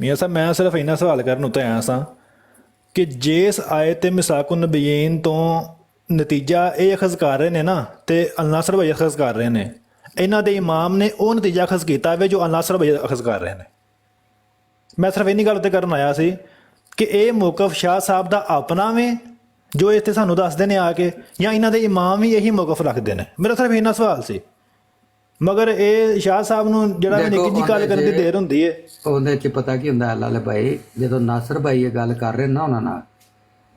ਮੀਆਂ ਸਾਹਿਬ ਮੈਂ ਸਿਰਫ ਇੰਨਾ ਸਵਾਲ ਕਰਨ ਉੱਤੇ ਆਇਆ ਸਾਂ ਕਿ ਜਿਸ ਆਇਤ ਤੇ ਮਿਸਾਕੁਨ ਨਬੀਨ ਤੋਂ ਨਤੀਜਾ ਇਹ ਅਖਜ਼ ਕਰ ਰਹੇ ਨੇ ਨਾ ਤੇ ਅਲ-ਨਾਸਰ ਭਾਈ ਅਖਜ਼ ਕਰ ਰਹੇ ਨੇ, ਇਹਨਾਂ ਦੇ ਇਮਾਮ ਨੇ ਉਹ ਨਤੀਜਾ ਅਖਜ਼ ਕੀਤਾ ਵੇ ਜੋ ਅਲ-ਨਾਸਰ ਭਾਈ ਅਖਜ਼ ਕਰ ਰਹੇ ਨੇ। ਮੈਂ ਸਿਰਫ ਇੰਨੀ ਗੱਲ ਤੇ ਕਰਨ ਆਇਆ ਸੀ ਕਿ ਇਹ ਮੌਕਫ ਸ਼ਾਹ ਸਾਹਿਬ ਦਾ ਆਪਣਾ ਵੇ ਜੋ ਇੱਥੇ ਸਾਨੂੰ ਦੱਸਦੇ ਨੇ ਆ ਕੇ, ਜਾਂ ਇਹਨਾਂ ਦੇ ਇਮਾਮ ਵੀ ਇਹੀ ਮੌਕਫ ਰੱਖਦੇ ਨੇ। ਮੇਰਾ ਸਿਰਫ ਇੰਨਾ ਸਵਾਲ ਸੀ। ਮਗਰ ਇਹ ਸ਼ਾਹ ਸਾਹਿਬ ਨੂੰ ਜਿਹੜਾ ਨਿੱਕੀ ਜਿਹੀ ਗੱਲ ਕਰਨ ਦੀ ਦੇਰ ਹੁੰਦੀ ਹੈ, ਉਹਦੇ 'ਚ ਪਤਾ ਕੀ ਹੁੰਦਾ ਅੱਲਾ ਵਾਲੇ ਭਾਈ, ਜਦੋਂ ਨਾਸਰ ਭਾਈ ਇਹ ਗੱਲ ਕਰ ਰਹੇ ਨਾ ਉਹਨਾਂ ਨਾਲ,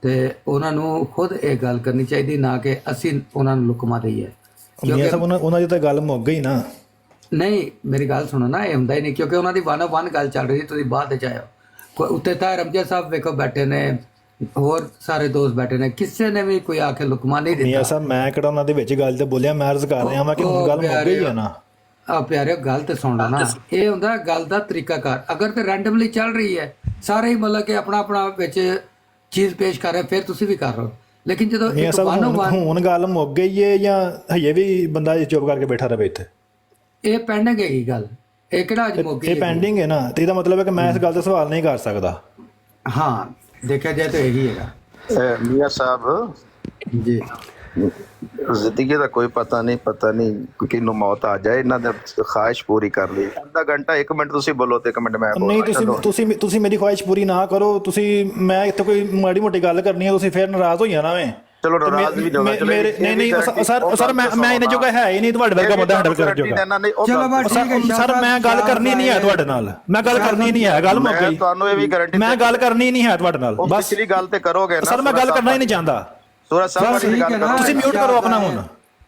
ਤੇ ਉਹਨਾਂ ਨੂੰ ਖੁਦ ਇਹ ਗੱਲ ਕਰਨੀ ਚਾਹੀਦੀ, ਨਾ ਕਿ ਅਸੀਂ ਉਹਨਾਂ ਨੂੰ ਲੁਕਮਾ ਦਈਏ। ਮੀਆਂ ਸਾਹਿਬ ਉਹਨਾਂ ਦੀ ਤਾਂ ਗੱਲ ਮੁੱਕ ਗਈ ਨਾ। ਨਹੀਂ ਮੇਰੀ ਗੱਲ ਸੁਣੋ ਨਾ, ਇਹ ਹੁੰਦਾ ਹੀ ਨਹੀਂ, ਕਿਉਂਕਿ ਉਹਨਾਂ ਦੀ 1-on-1 ਗੱਲ ਚੱਲ ਰਹੀ ਸੀ, ਤੁਸੀਂ ਬਾਅਦ ਵਿੱਚ ਆਏ ਹੋ। ਕੋਈ ਉੱਤੇ ਤਾਂ ਰਮਜਾ ਸਾਹਿਬ ਵੇਖੋ ਬੈਠੇ ਨੇ, ਹੋਰ ਸਾਰੇ ਦੋਸਤ ਬੈਠੇ ਨੇ, ਕਿਸੇ ਨੇ ਵੀ ਕੋਈ ਆ ਕੇ ਲੁਕਮਾ ਨਹੀਂ ਦਿੱਤਾ। ਮੀਆਂ ਸਾਹਿਬ ਮੈਂ ਕਿਹੜਾ ਉਹਨਾਂ ਦੇ ਵਿੱਚ ਗੱਲ ਤੇ ਬੋਲਿਆ, ਮੈਂ ਅਰਜ਼ ਕਰ ਰਿਹਾ ਹਾਂ ਕਿ ਹੁਣ ਗੱਲ ਮੁੱਕ ਗਈ ਹੈ ਨਾ। ਆ ਪਿਆਰੇ ਗੱਲ ਤੇ ਸੁਣ ਲਓ ਨਾ, ਇਹ ਹੁੰਦਾ ਗੱਲ ਦਾ ਤਰੀਕਾਕਾਰ। ਅਗਰ ਤੇ ਰੈਂਡਮਲੀ ਚੱਲ ਰਹੀ ਹੈ, ਸਾਰੇ ਹੀ ਮਤਲਬ ਕਿ ਆਪਣਾ ਆਪਣਾ ਵਿੱਚ ਚੀਜ਼ ਪੇਸ਼ ਕਰ ਰਹੇ, ਫਿਰ ਤੁਸੀਂ ਵੀ ਕਰ ਰਹੇ ਹੋ। ਲੇਕਿਨ ਜਦੋਂ ਮੀਆਂ ਸਾਹਿਬ ਹੁਣ ਗੱਲ ਮੁੱਕ ਗਈ ਹੈ ਜਾਂ ਹਜੇ ਵੀ ਬੰਦਾ ਚੁੱਪ ਕਰਕੇ ਬੈਠਾ ਰਹੇ ਇੱਥੇ? ਇਹ ਪੈਂਡਿੰਗ ਹੈਗੀ ਗੱਲ, ਇਹ ਕਿਹੜਾ ਅੱਜ ਮੁੱਕ ਗਈ? ਇਹ ਪੈਂਡਿੰਗ ਹੈ ਨਾ, ਤੇ ਇਹਦਾ ਮਤਲਬ ਹੈ ਕਿ ਮੈਂ ਇਸ ਗੱਲ ਤੇ ਸਵਾਲ ਨਹੀਂ ਕਰ ਸਕਦਾ। ਹਾਂ ਦੇਖਿਆ ਜਾਏ ਤਾਂ ਇਹੀ ਹੈਗਾ। ਮੀਆਂ ਸਾਹਿਬ ਜੀ ਜ਼ਿੰਦਗੀ ਦਾ ਕੋਈ ਪਤਾ ਨਹੀਂ ਕਿਹਨੂੰ ਮੌਤ ਆ ਜਾਏ, ਇਹਨਾਂ ਦੀ ਖਾਹਿਸ਼ ਪੂਰੀ ਕਰ ਲਈ। ਅੱਧਾ ਘੰਟਾ 1 ਮਿੰਟ ਤੁਸੀਂ ਬੋਲੋ ਤੇ 1 ਮਿੰਟ ਮੈਂ ਨਹੀਂ, ਤੁਸੀਂ ਮੇਰੀ ਖਾਹਿਸ਼ ਪੂਰੀ ਨਾ ਕਰੋ। ਮੈਂ ਇੱਥੇ ਕੋਈ ਮਾੜੀ ਮੋਟੀ ਗੱਲ ਕਰਨੀ ਹੈ, ਤੁਸੀਂ ਫਿਰ ਨਾਰਾਜ਼ ਹੋ ਜਾਣਾ ਵੇ। ਚਲੋ ਨਾਰਾਜ਼ ਵੀ ਨਹੀਂ ਸਰ ਮੈਂ ਇਹਨੇ ਜੋਗਾ ਹੈ ਹੀ ਨਹੀਂ ਤੁਹਾਡੇ ਵਰਗਾ ਬੰਦਾ ਹੈਂਡਲ ਕਰਨ ਜੋਗਾ। ਚਲੋ ਬਸ ਠੀਕ ਹੈ ਸਰ, ਮੈਂ ਗੱਲ ਕਰਨੀ ਨਹੀਂ ਹੈ ਤੁਹਾਡੇ ਨਾਲ, ਮੈਂ ਗੱਲ ਕਰਨੀ ਨਹੀਂ ਹੈ, ਗੱਲ ਮੁੱਕ ਗਈ। ਤੁਹਾਨੂੰ ਇਹ ਵੀ ਗਾਰੰਟੀ ਮੈਂ ਗੱਲ ਕਰਨੀ ਨਹੀਂ ਹੈ ਤੁਹਾਡੇ ਨਾਲ, ਬਸ ਪਿਛਲੀ ਗੱਲ ਤੇ ਕਰੋਗੇ ਨਾ ਸਰ। ਮੈਂ ਗੱਲ ਕਰਨਾ ਹੀ ਨਹੀਂ ਚਾਹੁੰਦਾ। ਸੂਰਾ ਸਾਹਿਬ ਠੀਕ ਹੈ ਨਾ, ਤੁਸੀਂ ਮਿਊਟ ਕਰੋ ਆਪਣਾ ਹੁਣ।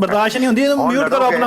ਬਰਦਾਸ਼ਤ ਨਹੀਂ ਹੁੰਦੀ, ਇਹਨੂੰ ਮਿਊਟ ਕਰੋ ਆਪਣਾ।